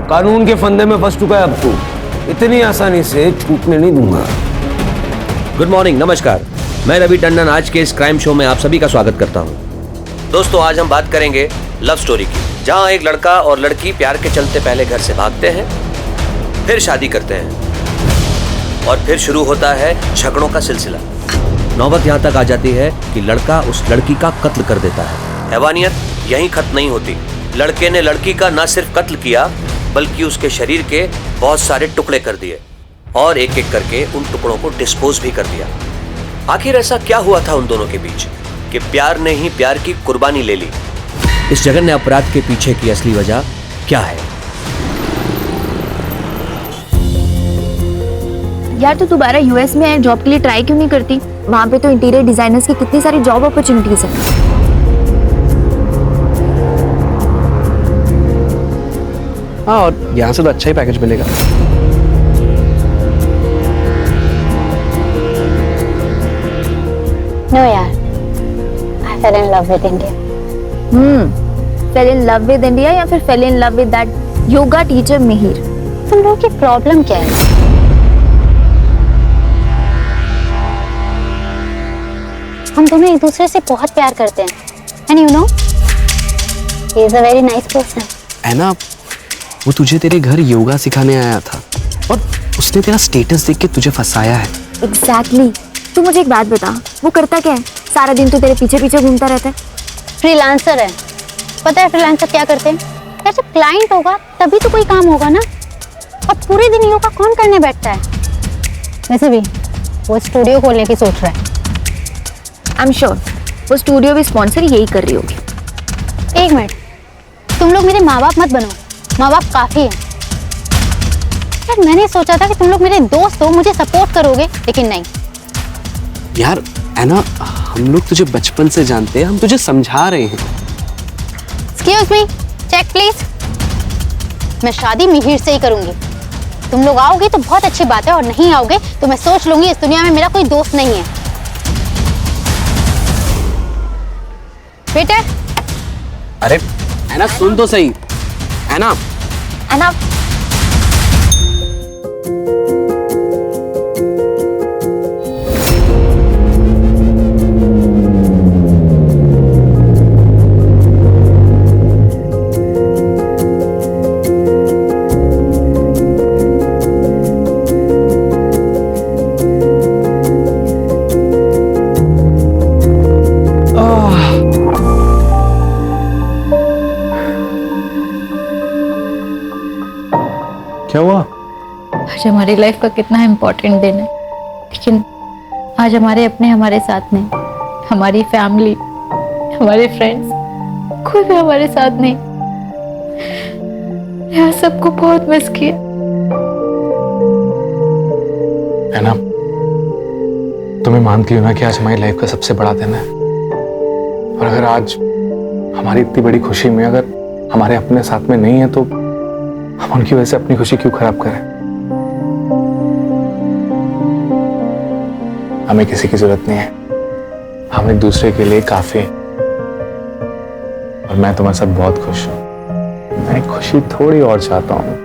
कानून के फंदे में फंस चुका है अब तू, इतनी आसानी से छूटने नहीं दूंगा। गुड मॉर्निंग, नमस्कार, मैं रवि टंडन आज के इस क्राइम शो में आप सभी का स्वागत करता हूं। दोस्तों आज हम बात करेंगे लव स्टोरी की, जहां एक लड़का और लड़की प्यार के चलते पहले घर से भागते हैं, फिर शादी करते हैं और फिर शुरू होता है झगड़ों का सिलसिला। नौबत यहाँ तक आ जाती है कि लड़का उस लड़की का कत्ल कर देता है। हैवानियत यहीं खत्म नहीं होती, लड़के ने लड़की का न सिर्फ कत्ल किया बल्कि उसके शरीर के बहुत सारे टुकड़े कर दिए और एक एक करके उन टुकड़ों को डिस्पोज भी कर दिया। आखिर ऐसा क्या हुआ था उन दोनों के बीच कि प्यार ने ही प्यार की कुर्बानी ले ली? इस जघन्य अपराध के पीछे की असली वजह क्या है? यार तू दोबारा यूएस में जॉब के लिए ट्राई क्यों नहीं करती? वहाँ पे तो इंटीरियर डिजाइनर्स की कितनी सारी जॉब अपॉर्चुनिटीज हैं। हाँ, और यहाँ से तो अच्छा ही पैकेज मिलेगा। नो यार, I fell in love with India. Fail in love with India या फिर fail in love with that yoga teacher Mihir? तुम लोगों की प्रॉब्लम क्या है? हम दोनों एक दूसरे से बहुत प्यार करते हैं, and you know, he is a very nice person. है ना, वो तुझे तेरे घर योगा सिखाने आया था और उसने तेरा स्टेटस देख के तुझे फंसाया है। Exactly. तू मुझे एक बात बता, वो करता क्या है? सारा दिन तो तेरे पीछे पीछे घूमता रहता है। फ्रीलांसर है। पता है फ्रीलांसर क्या करते हैं? यार जब क्लाइंट होगा तभी तो कोई काम होगा ना, और पूरे दिन योगा कौन करने बैठता है? वैसे भी वो स्टूडियो खोलने की सोच रहा है। आई एम श्योर वो स्टूडियो भी स्पॉन्सर यही कर रही होगी। एक मिनट, तुम लोग मेरे माँ बाप मत बनो, माँ बाप काफी है। यार मैंने सोचा था कि तुम लोग मेरे दोस्त हो, मुझे सपोर्ट करोगे, लेकिन नहीं। यार ऐना, हम लोग तुझे बचपन से जानते हैं, हम तुझे समझा रहे हैं। Excuse me, check please. मैं शादी मिहिर से ही करूंगी। तुम लोग आओगे तो बहुत अच्छी बात है, और नहीं आओगे तो मैं सोच लूंगी इस दुनिया में मेरा कोई दोस्त नहीं है। वेटर। अरे ऐना सुन तो सही। ऐना ऐना क्या हुआ? आज हमारी लाइफ का कितना इम्पोर्टेंट दिन है, लेकिन आज हमारे अपने हमारे साथ नहीं, हमारी फैमिली, हमारे फ्रेंड्स, कोई भी हमारे साथ नहीं। यार सबको बहुत मिस किया। है ना, तुम्हें मानती हो ना कि आज हमारी लाइफ का सबसे बड़ा दिन है, और अगर आज हमारी इतनी बड़ी खुशी में अगर हमारे अपने साथ में नहीं है तो हम उनकी वजह से अपनी खुशी क्यों खराब करें? हमें किसी की जरूरत नहीं है, हम एक दूसरे के लिए काफी हैं। और मैं तुम्हारे साथ बहुत खुश हूं। मैं खुशी थोड़ी और चाहता हूं।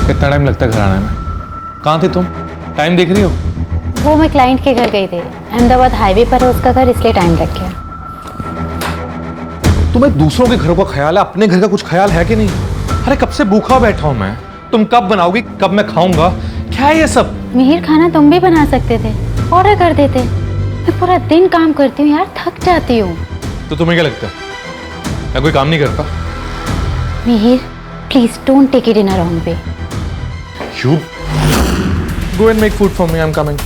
कितना टाइम लगता है घर आने में? कहाँ थे तुम? टाइम देख रही हो? वो मैं क्लाइंट के घर गई थी, अहमदाबाद हाईवे पर है उसका घर, इसलिए टाइम लग गया। तुम्हें दूसरों के घरों का ख्याल है, अपने घर का कुछ ख्याल है कि नहीं? अरे कब से भूखा बैठा हूं मैं, तुम कब बनाओगी, कब मैं खाऊंगा? क्या है ये सब? मिहिर खाना तुम भी बना सकते थे, ऑर्डर कर देते। मैं पूरा दिन काम करती हूँ यार, थक जाती हूँ। तो तुम्हें क्या लगता है मैं कोई काम नहीं करता? Mihir please don't take it in a wrong way. You go and make food for me. I'm coming.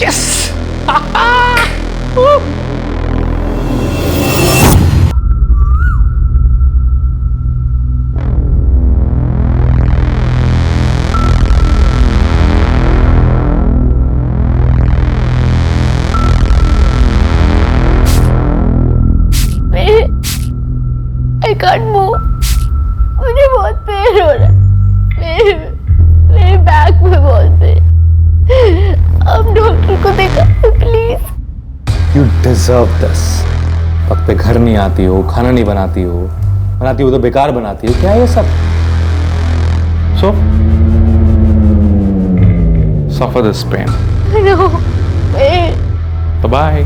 Yes! I can't move. मुझे बहुत पेन हो रहा है, मेरे बैक में बहुत पेन। अब डॉक्टर को देखा प्लीज। You deserve this. वक्त पे घर नहीं आती हो, खाना नहीं बनाती हो, बनाती हो तो बेकार बनाती हो। क्या है ये सब? So suffer this pain. No, pain. Bye bye.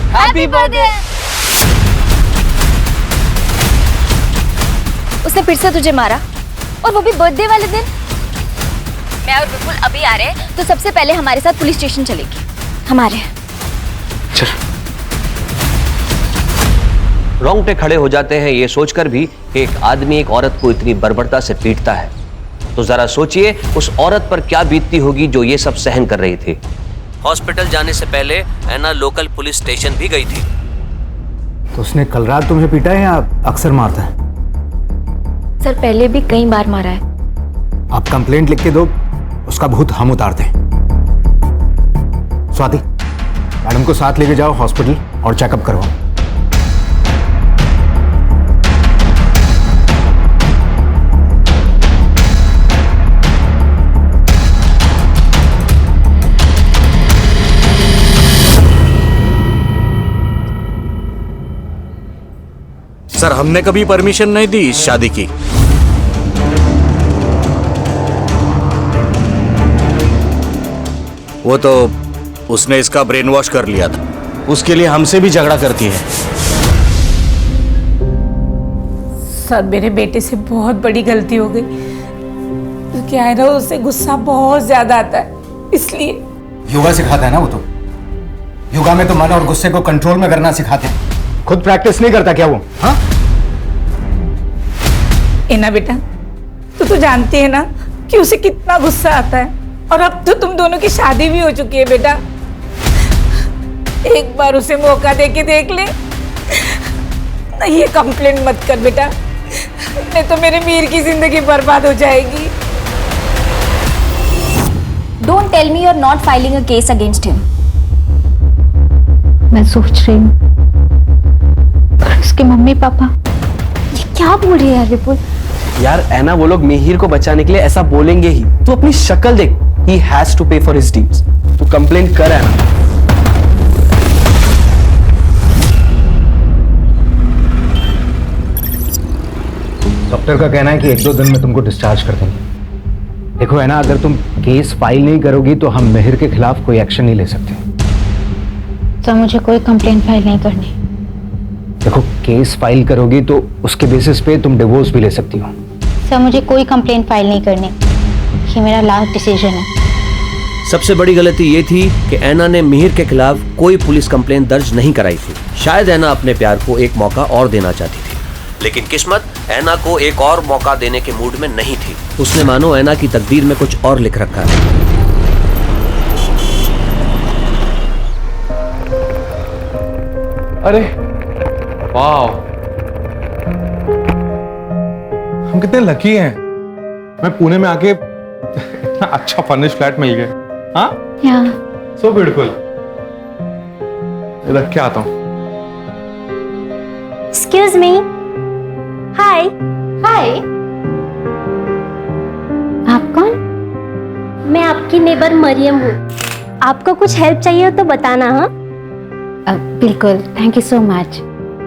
Happy birthday. उसने फिर से तुझे मारा, और वो भी बर्थडे वाले दिन। मैं और विपुल अभी आ रहे हैं, तो सबसे पहले हमारे साथ पुलिस स्टेशन चलेगी। हमारे रोंगटे खड़े हो जाते हैं ये सोचकर भी कि एक आदमी एक औरत को इतनी बर्बरता से पीटता है। तो जरा सोचिए उस औरत पर क्या बीतती होगी जो ये सब सहन कर रही थी। हॉस्पिटल जाने से पहले ऐना लोकल पुलिस स्टेशन भी गई थी। तो उसने कल रात तुम्हें पीटा है या अक्सर मारता है? सर पहले भी कई बार मारा है। आप कंप्लेंट लिख के दो, उसका भूत हम उतारते हैं। स्वाति, मैडम को साथ लेके जाओ हॉस्पिटल और चेकअप करवाओ। सर हमने कभी परमिशन नहीं दी इस शादी की। वो तो उसने इसका ब्रेन वॉश कर लिया था, उसके लिए हमसे भी झगड़ा करती है। सर मेरे बेटे से बहुत बड़ी गलती हो गई। तो क्या है ना, उससे गुस्सा बहुत ज्यादा आता है, इसलिए। योगा सिखाता है ना वो तो। योगा में तो मन और गुस्से को कंट्रोल में करना सिखाते हैं। खुद प्रैक्टिस नहीं करता क्या वो? हाँ ना बेटा, तो जानती है ना कि उसे कितना गुस्सा आता है। और अब तो तुम दोनों की शादी भी हो चुकी है बेटा। एक बार उसे मौका दे के देख ले। नहीं ये कंप्लेंट मत कर बेटा, नहीं तो मेरे मीर की जिंदगी बर्बाद हो जाएगी। Don't tell me you are not filing a case against him. मैं सोच रही हूँ उसके मम्मी पापा ये क्या बोल रही है यार विपुल? यार ऐना, वो लोग मिहिर को बचाने के लिए ऐसा बोलेंगे ही। तू अपनी शक्ल देख। He has to pay for his deeds. तू कंप्लेंट कर ऐना। डॉक्टर का कहना है कि 1-2 दिन में तुमको डिस्चार्ज कर देंगे। देखो ऐना, अगर तुम केस फाइल नहीं करोगी तो हम मिहिर के खिलाफ कोई एक्शन नहीं ले सकते। तो मुझे कोई कंप्लेंट फाइल नहीं करनी। देखो केस फाइल करोगी तो उसके बेसिस पे तुम डिवोर्स भी ले सकती हो। सर मुझे कोई कंप्लेंट फाइल नहीं करनी, ये मेरा लास्ट डिसीजन है। सबसे बड़ी गलती ये थी कि ऐना ने मिहिर के खिलाफ कोई पुलिस कंप्लेंट दर्ज नहीं कराई थी। शायद ऐना अपने प्यार को एक मौका और देना चाहती थी, लेकिन किस्मत ऐना को एक और मौका देने के मूड में नहीं थी। उसने मानो ऐना की तकदीर में कुछ और लिख रखा है। अरे वाह, हम कितने लकी हैं। मैं पुणे में आके इतना अच्छा फर्निश फ्लैट मिल गया। हाँ सो ब्यूटीफुल। रख के आता हूँ। Excuse me. Hi hi. आप कौन? मैं आपकी नेबर मरियम हूँ। आपको कुछ हेल्प चाहिए हो तो बताना। हाँ बिल्कुल, थैंक यू सो मच।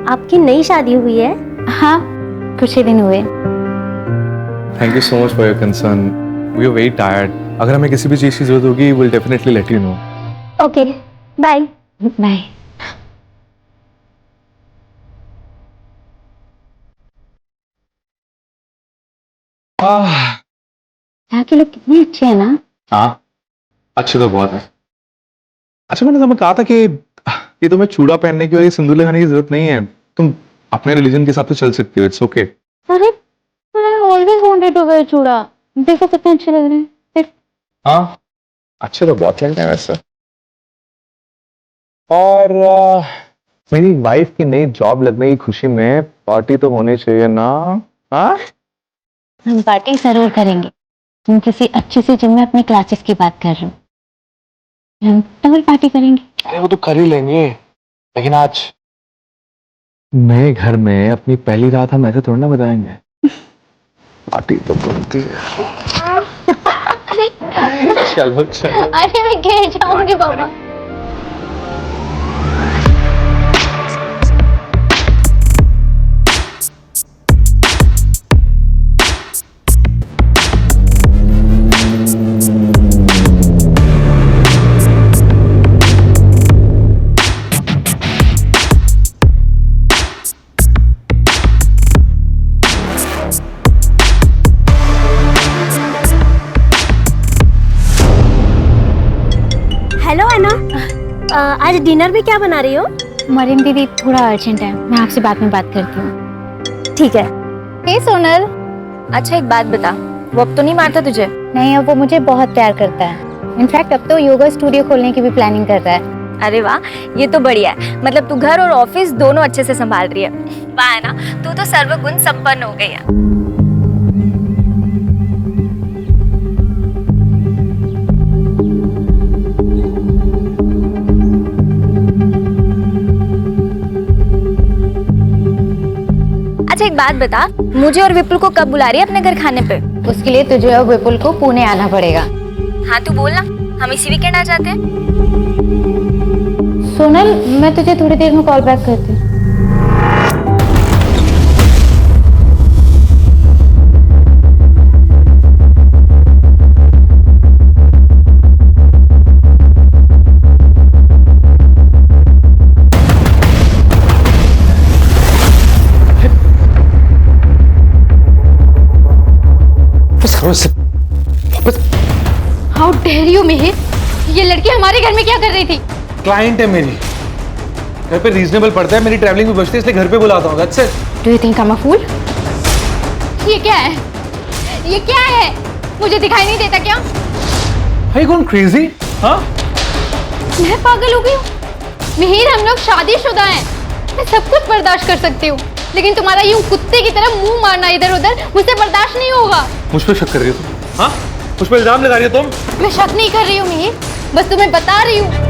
आपकी नई शादी हुई है? हाँ कुछ ही दिन हुए। Thank you so much for your concern. We are very tired. अगर हमें किसी भी चीज की जरूरत होगी will definitely let you know. Okay bye bye. यहाँ के लोग कितने अच्छे हैं ना। हाँ अच्छे तो बहुत है। अच्छा मैंने तुम्हें कहा था कि ये तुम्हें चूड़ा पहनने की और सिंदूर लगाने की जरूरत नहीं है। तुम अपने रिलीजन के हिसाब से चल सकती हो। It's okay. अरे I always wanted to wear chooda. देखो कितने अच्छे लग रहे हैं। हाँ अच्छे तो बहुत लग रहे हैं वैसे। और मेरी वाइफ की नई जॉब लगने की खुशी में पार्टी तो होनी चाहिए ना। हाँ हम पार्टी जरूर करेंगे। तुम किसी अच्छी सी जिम में अपनी क्लासेस की बात कर रहे हो, हम डबल पार्टी करेंगे। अरे वो तो कर ही लेंगे, लेकिन आज नए घर में अपनी पहली रात हम ऐसे थोड़ा ना बताएंगे। पार्टी तो बनती है। चलो चलो। अरे मैं गिर जाऊंगी बाबा। आज डिनर में क्या बना रही हो? मरीन दीदी थोड़ा अर्जेंट है, मैं आपसे बाद में बात करती हूँ। ठीक है। हे सोनल। अच्छा एक बात बता, वो अब तो नहीं मारता तुझे? नहीं, अब वो मुझे बहुत प्यार करता है। इनफैक्ट अब तो योगा स्टूडियो खोलने की भी प्लानिंग कर रहा है। अरे वाह, ये तो बढ़िया है। मतलब तू घर और ऑफिस दोनों अच्छे से संभाल रही है। वाह है ना, तू तो सर्वगुण संपन्न हो गई है। अच्छा एक बात बता, मुझे और विपुल को कब बुला रही है अपने घर खाने पे? उसके लिए तुझे और विपुल को पुणे आना पड़ेगा। हाँ तू बोलना, हम इसी वीकेंड आ जाते हैं। सोनल, मैं तुझे थोड़ी देर में कॉल बैक करती हूँ। हाउ डेयर यू मिहिर, ये लड़की हमारे घर में क्या कर रही थी? क्लाइंट है मेरी, घर पे रीजनेबल पड़ता है, मेरी ट्रैवलिंग भी बचती है, इसलिए घर पे बुलाता हूँ। That's it. Do you think I am a fool? ये क्या है? ये क्या है? मुझे दिखाई नहीं देता क्या? Are you going crazy? हाँ? मैं पागल हो गई हूँ? मिहिर, हम लोग शादीशुदा हैं, मैं सब कुछ बर्दाश्त कर सकती हूँ, लेकिन तुम्हारा यूं कुत्ते की तरह मुंह मारना इधर उधर मुझसे बर्दाश्त नहीं होगा। मुझ पे शक कर रही हो तुम? हाँ? मुझ पे इल्जाम लगा रही हो तुम? मैं शक नहीं कर रही हूँ मिहिर, बस तुम्हें बता रही हूँ।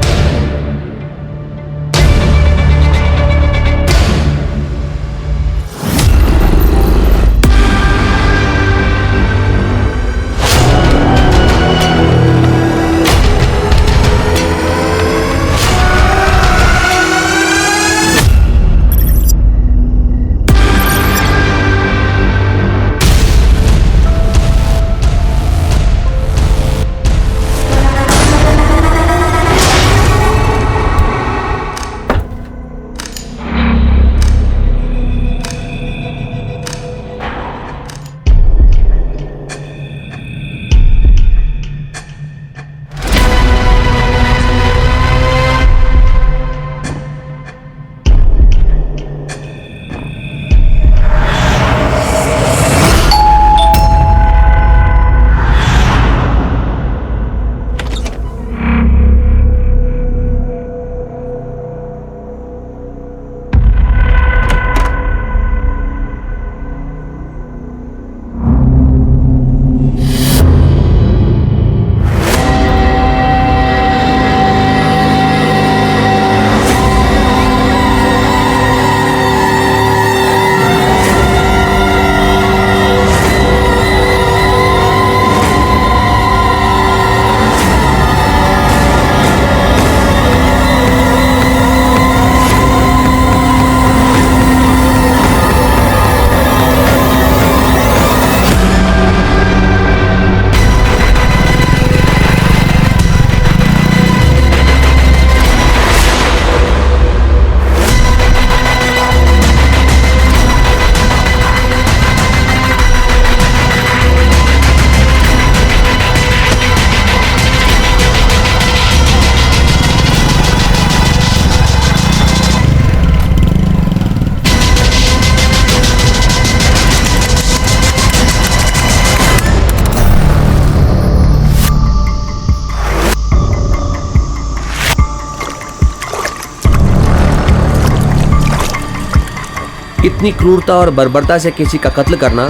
इतनी क्रूरता और बर्बरता से किसी का कत्ल करना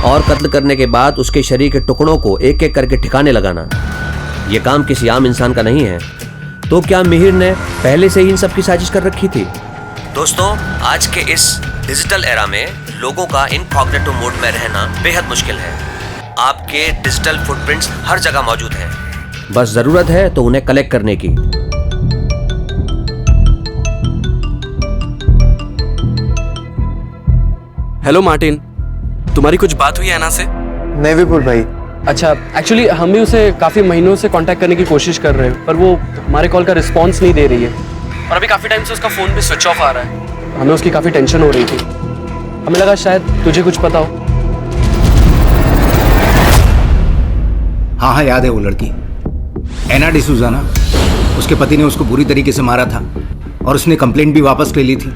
और कत्ल करने के बाद उसके शरीर के टुकड़ों को एक एक करके ठिकाने लगाना, यह काम किसी आम इंसान का नहीं है। तो क्या मिहिर ने पहले से ही इन सब की साजिश कर रखी थी? दोस्तों, आज के इस डिजिटल एरा में लोगों का इनकॉग्निटो मोड में रहना बेहद मुश्किल है। आपके डिजिटल फुटप्रिंट्स हर जगह मौजूद हैं, बस जरूरत है तो उन्हें कलेक्ट करने की। हेलो मार्टिन, तुम्हारी कुछ बात हुई है ना से? नहीं विपुल भाई। अच्छा, एक्चुअली हम भी उसे काफ़ी महीनों से कांटेक्ट करने की कोशिश कर रहे हैं, पर वो हमारे कॉल का रिस्पांस नहीं दे रही है और अभी काफ़ी टाइम से उसका फ़ोन भी स्विच ऑफ आ रहा है। हमें उसकी काफ़ी टेंशन हो रही थी, हमें लगा शायद तुझे कुछ पता हो। हाँ हाँ, याद है वो लड़की, एना डिसूजा ना? उसके पति ने उसको बुरी तरीके से मारा था और उसने कंप्लेंट भी वापस ले ली थी।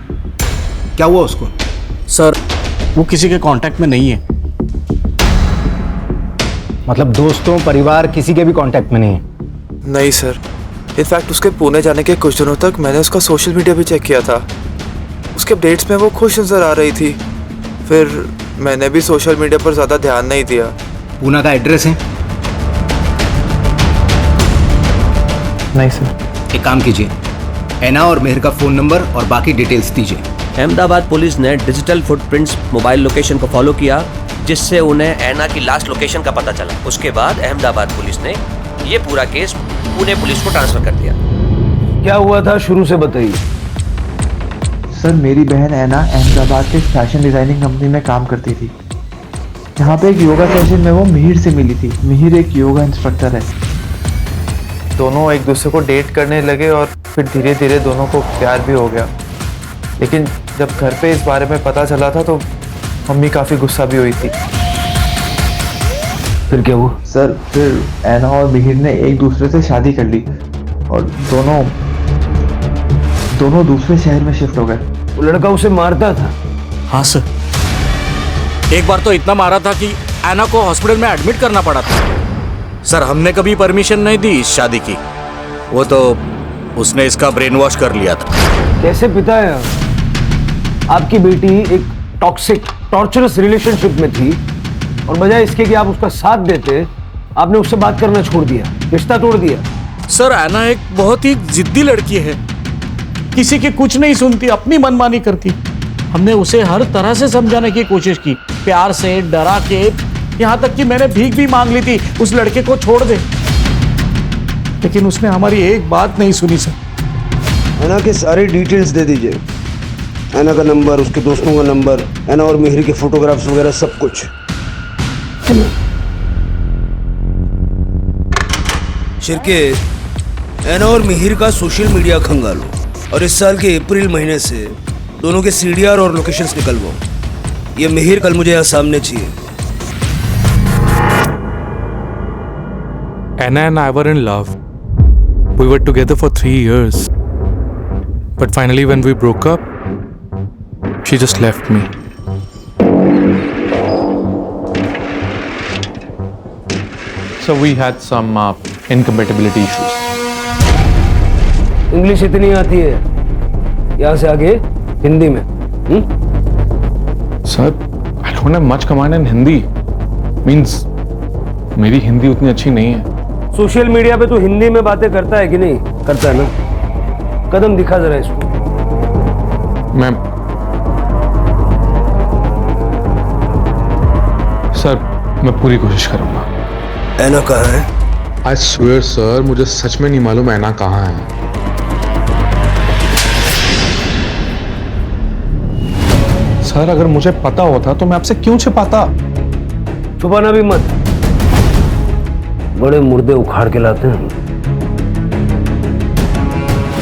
क्या हुआ उसको? सर वो किसी के कांटेक्ट में नहीं है। मतलब दोस्तों परिवार किसी के भी कांटेक्ट में नहीं है? नहीं सर, इनफैक्ट उसके पुणे जाने के कुछ दिनों तक मैंने उसका सोशल मीडिया भी चेक किया था। उसके अपडेट्स में वो खुश नजर आ रही थी। फिर मैंने भी सोशल मीडिया पर ज़्यादा ध्यान नहीं दिया। पूना का एड्रेस है? नहीं सर। एक काम कीजिए, ऐना और मेहर का फ़ोन नंबर और बाकी डिटेल्स दीजिए। अहमदाबाद पुलिस ने डिजिटल फुटप्रिंट्स मोबाइल लोकेशन को फॉलो किया, जिससे उन्हें ऐना की लास्ट लोकेशन का पता चला। उसके बाद अहमदाबाद पुलिस ने ये पूरा केस पुणे पुलिस को ट्रांसफर कर दिया। क्या हुआ था शुरू से बताइए। सर मेरी बहन ऐना अहमदाबाद के फैशन डिजाइनिंग कंपनी में काम करती थी। यहाँ पे एक योगा सेशन में वो मिहिर से मिली थी। मिहिर एक योगा इंस्ट्रक्टर है। दोनों एक दूसरे को डेट करने लगे और फिर धीरे धीरे दोनों को प्यार भी हो गया। लेकिन जब घर पे इस बारे में पता चला था तो मम्मी काफ़ी गुस्सा भी हुई थी। फिर क्या हुआ? सर फिर ऐना और मिहिर ने एक दूसरे से शादी कर ली और दोनों दूसरे शहर में शिफ्ट हो गए। वो लड़का उसे मारता था? हाँ सर, एक बार तो इतना मारा था कि ऐना को हॉस्पिटल में एडमिट करना पड़ा था। सर हमने कभी परमिशन नहीं दी इस शादी की। वो तो उसने इसका ब्रेन वॉश कर लिया था। कैसे पिता है? आपकी बेटी एक टॉक्सिक टॉर्चरस रिलेशनशिप में थी और बजाय इसके कि आप उसका साथ देते, आपने उससे बात करना छोड़ दिया, रिश्ता तोड़ दिया। सर ऐना एक बहुत ही जिद्दी लड़की है, किसी की कुछ नहीं सुनती, अपनी मनमानी करती। हमने उसे हर तरह से समझाने की कोशिश की, प्यार से, डरा के, यहाँ तक कि मैंने भीख भी मांग ली थी उस लड़के को छोड़ दे, लेकिन उसने हमारी एक बात नहीं सुनी सर। ऐना के सारी डिटेल्स दे दीजिए, ऐना का नंबर, उसके दोस्तों का नंबर, ऐना और मिहिर के फोटोग्राफ्स वगैरह सब कुछ। शिरके, ऐना और मिहिर का सोशल मीडिया खंगालो और इस साल के अप्रैल महीने से दोनों के CDR और लोकेशंस निकलवाओ। ये मिहिर कल मुझे यहाँ सामने चाहिए। Anna and I were in love. We were together for 3 years. But finally when we broke up, she just left me. So we had some incompatibility issues. English इतनी आती है, यहाँ से आगे हिंदी में। Sir, I don't have much command in Hindi. Means मेरी हिंदी उतनी अच्छी नहीं है। सोशल मीडिया पे तो हिंदी में बातें करता है कि नहीं? करता है ना? कदम दिखा जरा इसको। सर मैं पूरी कोशिश करूंगा। ऐना कहाँ है? I swear सर, मुझे सच में नहीं मालूम ऐना कहाँ है। सर अगर मुझे पता होता तो मैं आपसे क्यों छिपाता? छुपाना भी मत, बड़े मुर्दे उखाड़ के लाते हैं।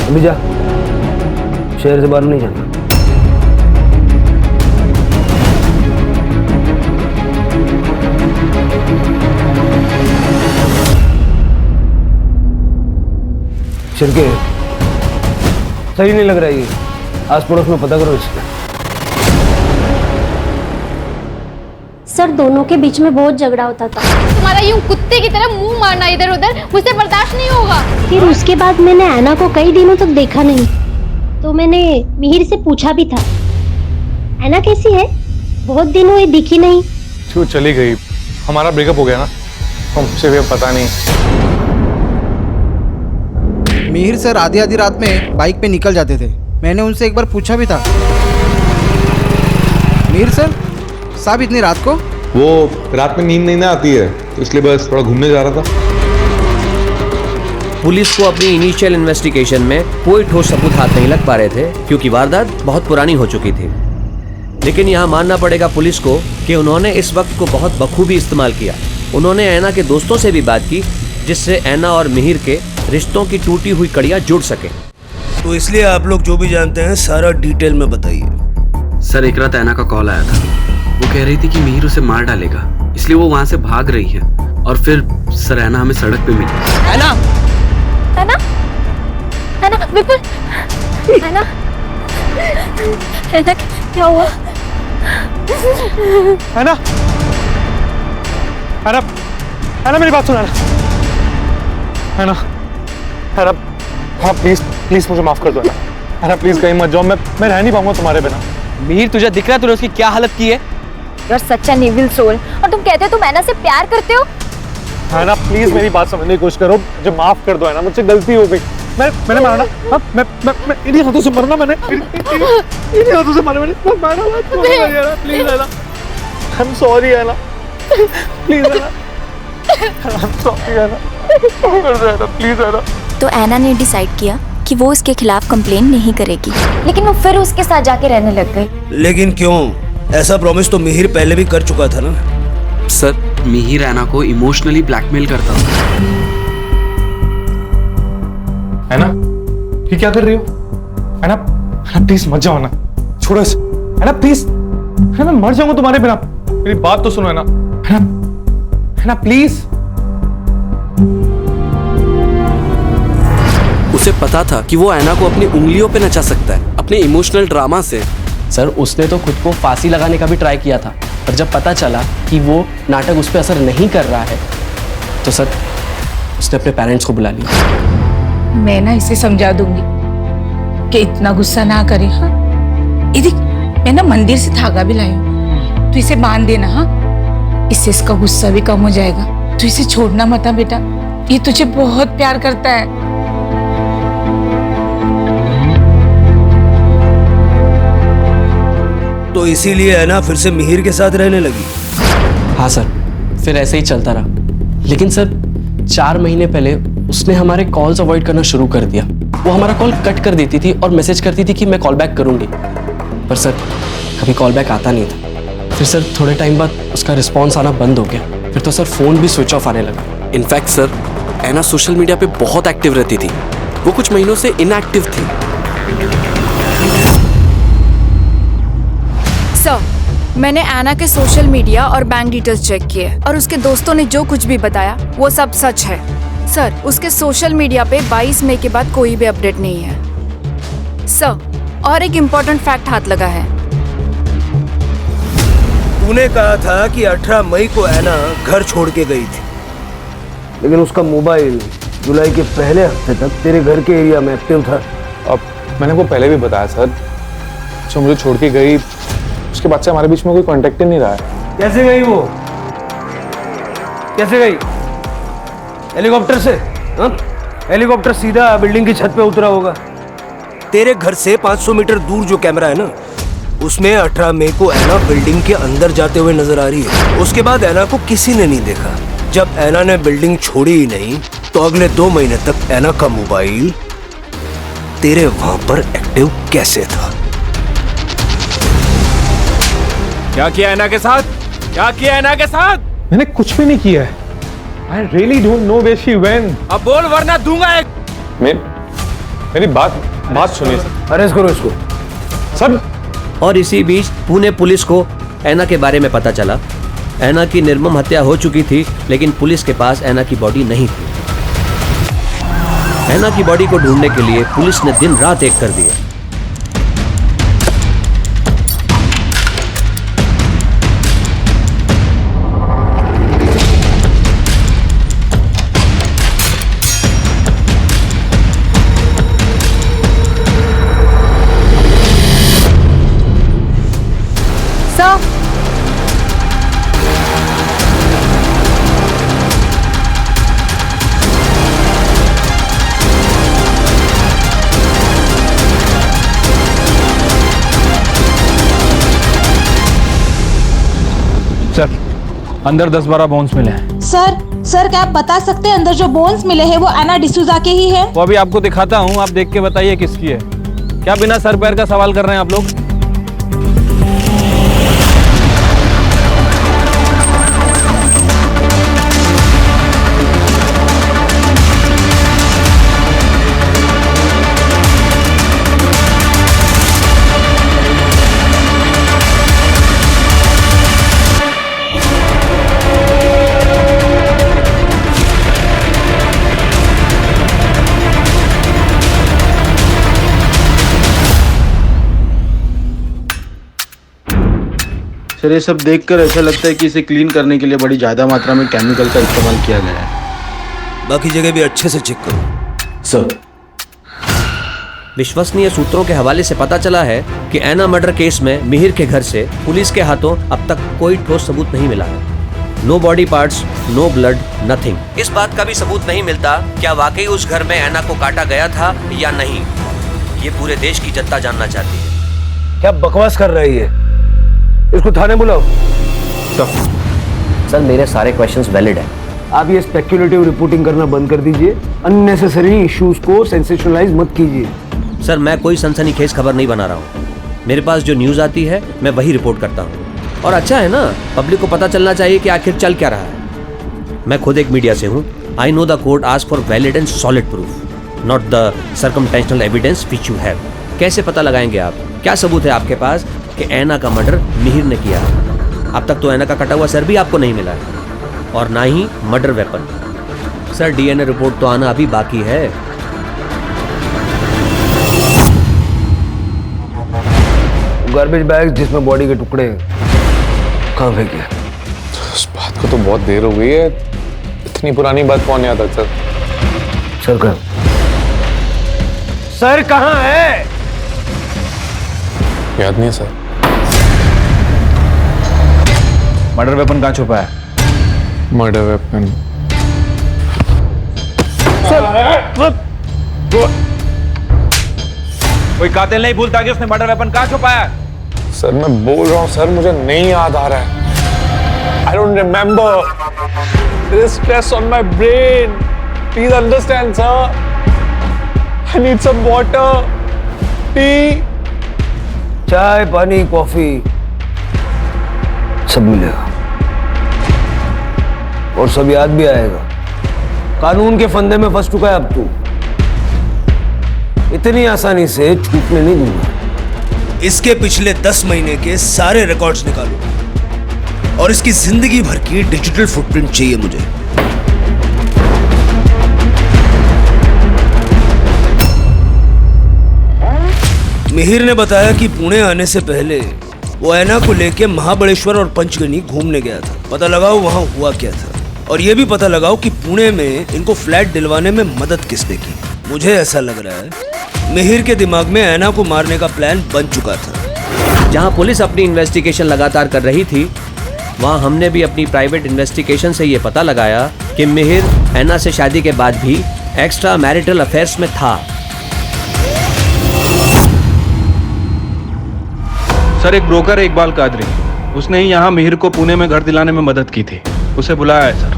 अभी जा, शहर से बाहर नहीं जाना। शिरके, सही नहीं लग रहा है ये। आस पड़ोस में पता करो इसका। सर दोनों के बीच में बहुत झगड़ा होता था। तुम्हारा यूं कुत्ते की तरह मुंह मारना इधर उधर मुझसे बर्दाश्त नहीं होगा। फिर उसके बाद मैंने ऐना को कई दिनों तक देखा नहीं, तो मैंने मिहिर से पूछा भी था, ऐना कैसी है? बहुत दिन हुए दिखी नहीं। क्यों चली गई? हमारा ब्रेकअप हो गया ना, हमसे भी पता नहीं। मिहिर सर आधी आधी रात में बाइक पे निकल जाते थे। मैंने उनसे एक बार पूछा भी था, मिहिर सर साहब इतनी रात को? वो रात में नींद नहीं आती है तो इसलिए बस थोड़ा घूमने जा रहा था। पुलिस को अपनी इनिशियल इन्वेस्टिगेशन में कोई ठोस सबूत हाथ नहीं लग पा रहे थे, क्योंकि वारदात बहुत पुरानी हो चुकी थी। लेकिन यहाँ मानना पड़ेगा पुलिस को कि उन्होंने इस वक्त को बहुत बखूबी इस्तेमाल किया। उन्होंने ऐना के दोस्तों से भी बात की, जिससे ऐना और मिहिर के रिश्तों की टूटी हुई कड़ियाँ जुड़ सके। तो इसलिए आप लोग जो भी जानते हैं सारा डिटेल में बताइए। सर एक रात ऐना का कॉल आया था। वो कह रही थी कि मिहिर उसे मार डालेगा, इसलिए वो वहाँ से भाग रही है। और फिर सर ऐना हमें सड़क पे मिली। ऐना? ऐना? विपुल है ना क्या हुआ? है ना मेरी बात सुना है ना हाँ प्लीज मुझे माफ कर दो है ना प्लीज कहीं मत जाओ, मैं रह नहीं पाऊंगा तुम्हारे बिना। मिहिर तुझे दिख रहा है तूने उसकी क्या हालत की है? You're such an evil soul। और तुम कहते हो तुम ऐना से प्यार करते हो? है ना प्लीज मेरी बात समझने की कोशिश करो, मुझे माफ कर दो है ना, मुझसे गलती हो गई। मैंने मारा ना, हाँ मैं इन्हीं हाथों से मरना, मैंने इन्हीं हाथों से मारा, मैंने मारा प्लीज है ना, आई एम सॉरी है ना, प्लीज है ना, आई एम सॉरी है ना, प्लीज है ना। तो ऐना ने डिसाइड किया कि वो उसके खिलाफ कंप्लेन नहीं करेगी, लेकिन वो फिर उसके साथ जाके रहने लग गई। लेकिन क्यों? ऐसा प्रॉमिस तो मिहिर पहले भी कर चुका था ना। सर मिहिर ऐना को इमोशनली ब्लैकमेल करता था। है ना ये क्या कर रही हो? है ना प्लीज मत जाओ ना, छोड़ो इसे है ना प्लीज, है ना मर जाऊंगा तुम्हारे बिना, मेरी बात तो सुनो है ना प्लीज। उसे पता था कि वो ऐना को अपनी उंगलियों पे नचा सकता है अपने इमोशनल ड्रामा से। सर उसने तो खुद को फांसी लगाने का भी ट्राई किया था, पर जब पता चला कि वो नाटक उस पर असर नहीं कर रहा है तो सर उसने अपने पेरेंट्स को बुला लिया। मैं ना इसे समझा दूंगी कि इतना गुस्सा ना करे। हाँ ये देख, मैं ना मंदिर से धागा भी लाई हूँ, तू इसे बांध देना। हाँ इससे इसका गुस्सा भी कम हो जाएगा। तू इसे छोड़ना मत बेटा, ये तुझे बहुत प्यार करता है। तो इसीलिए है ना फिर से मिहिर के साथ रहने लगी। हाँ सर फिर ऐसे ही चलता रहा, लेकिन सर 4 महीने पहले उसने हमारे कॉल्स अवॉइड करना शुरू कर दिया। वो हमारा कॉल कट कर देती थी और मैसेज करती थी कि मैं कॉल बैक करूंगी, पर सर कभी कॉल बैक आता नहीं था। फिर सर थोड़े टाइम बाद उसका रिस्पॉन्स आना बंद हो गया, फिर तो सर फोन भी स्विच ऑफ आने लगा। इनफैक्ट सर ऐना सोशल मीडिया पे बहुत एक्टिव रहती थी, वो कुछ महीनों से इनएक्टिव थी। सर मैंने ऐना के सोशल मीडिया और बैंक डिटेल्स चेक किए और उसके दोस्तों ने जो कुछ भी बताया वो सब सच है। सर उसके सोशल मीडिया पे 22 मई के बाद कोई भी अपडेट नहीं है। सर और एक इम्पोर्टेंट फैक्ट हाथ लगा है। तूने कहा था कि 18 मई को ऐना घर छोड़ के गई थी, लेकिन उसका मोबाइल जुलाई के पहले हफ्ते तक तेरे घर के एरिया में एक्टिव था। अब मैंने वो पहले भी बताया सर, जो मुझे छोड़ के गई उसके बाद से हमारे बीच में कोई कांटेक्ट ही नहीं रहा है। कैसे गई वो? कैसे गई? हेलीकॉप्टर से? हाँ? हेलीकॉप्टर सीधा बिल्डिंग की छत पे उतरा होगा। तेरे घर से 500 मीटर दूर जो कैमरा है ना, उसमें 18 मई को ऐना बिल्डिंग के अंदर जाते हुए नजर आ रही है। उसके बाद ऐना को किसी ने नहीं देखा। जब ऐना ने बिल्डिंग छोड़ी ही नहीं तो अगले 2 महीने तक ऐना का मोबाइल तेरे वहां पर एक्टिव कैसे था? क्या किया ऐना के साथ? क्या किया ऐना के साथ? मैंने कुछ भी नहीं किया है। I really don't know where she went. अब बोल वरना दूंगा एक। मेरी बात सुनिए सर। अरेस्ट करो इसको। सर। और इसी बीच पुणे पुलिस को ऐना के बारे में पता चला। ऐना की निर्मम हत्या हो चुकी थी, लेकिन पुलिस के पास ऐना की बॉडी नहीं थी। ऐना की बॉडी को ढूंढने के लिए पुलिस ने दिन रात एक कर दिए। सर अंदर 10-12 बोन्स मिले हैं। सर क्या आप बता सकते हैं अंदर जो बोन्स मिले हैं वो ऐना डिसूजा के ही है? वो अभी आपको दिखाता हूँ, आप देख के बताइए किसकी है। क्या बिना सर पैर का सवाल कर रहे हैं आप लोग? सर ये सब देखकर ऐसा लगता है कि इसे क्लीन करने के लिए बड़ी ज़्यादा मात्रा में केमिकल का इस्तेमाल किया गया है। बाकी जगह भी अच्छे से चेक करो। सर विश्वसनीय सूत्रों के हवाले से पता चला है कि ऐना मर्डर केस में मिहिर के घर से पुलिस के हाथों अब तक कोई ठोस सबूत नहीं मिला है। No body parts, no blood, nothing. इस बात का भी सबूत नहीं मिलता क्या वाकई उस घर में ऐना को काटा गया था या नहीं। ये पूरे देश की जनता जानना चाहती है। क्या बकवास कर रही है? इसको थाने बुलाओ। सर मेरे सारे क्वेश्चंस वैलिड हैं। आप ये स्पेक्युलेटिव रिपोर्टिंग करना बंद कर दीजिए। अननेसेसरी इश्यूज को सेंसेशनलाइज मत कीजिए। सर मैं कोई सनसनीखेज खबर नहीं बना रहा हूँ। मेरे पास जो न्यूज़ आती है मैं वही रिपोर्ट करता हूँ। और अच्छा है ना, पब्लिक को पता चलना चाहिए कि आखिर चल क्या रहा है। मैं खुद एक मीडिया से हूँ। I know the court ask for valid and solid proof, not the circumstantial evidence which you have. कैसे पता लगाएंगे आप? क्या सबूत है आपके पास कि ऐना का मर्डर मिहिर ने किया है? अब तक तो ऐना का कटा हुआ सर भी आपको नहीं मिला है, और ना ही murder weapon. Sir DNA report तो आना अभी बाकी है। गार्बेज बैग जिसमें बॉडी के टुकड़े कहाँ फेंके? उस बात को तो बहुत देर हो गई है। इतनी पुरानी बात कौन याद रखता? सर कहाँ? सर कहाँ है? याद नहीं है सर। मर्डर वेपन कहाँ छुपा है? मर्डर वेपन कोई कातिल नहीं भूलता कि उसने मर्डर वेपन कहाँ छुपाया है। सर मैं बोल रहा हूँ सर, मुझे नहीं याद आ रहा है। I don't remember. There is stress on my brain. Please understand sir. I need some water, tea, chai, pani, coffee सब मिलेगा और सब याद भी आएगा। कानून के फंदे में फंस चुका है अब तू। इतनी आसानी से छूटने नहीं दूंगा। इसके पिछले 10 महीने के सारे रिकॉर्ड्स निकालो और इसकी जिंदगी भर की डिजिटल फुटप्रिंट चाहिए मुझे। मिहिर ने बताया कि पुणे आने से पहले वो ऐना को लेके महाबलेश्वर और पंचगनी घूमने गया था। पता लगाओ वहां हुआ क्या था, और ये भी पता लगाओ कि पुणे में इनको फ्लैट दिलवाने में मदद किसने की। मुझे ऐसा लग रहा है मिहिर के दिमाग में ऐना को मारने का प्लान बन चुका था। जहां पुलिस अपनी इन्वेस्टिगेशन लगातार कर रही थी, वहां हमने भी अपनी प्राइवेट इन्वेस्टिगेशन से ये पता लगाया कि मिहिर ऐना से शादी के बाद भी एक्स्ट्रा मैरिटल अफेयर्स में था। सर एक ब्रोकर है इकबाल कादरी, उसने ही यहाँ मिहिर को पुणे में घर दिलाने में मदद की थी। उसे बुलाया है सर।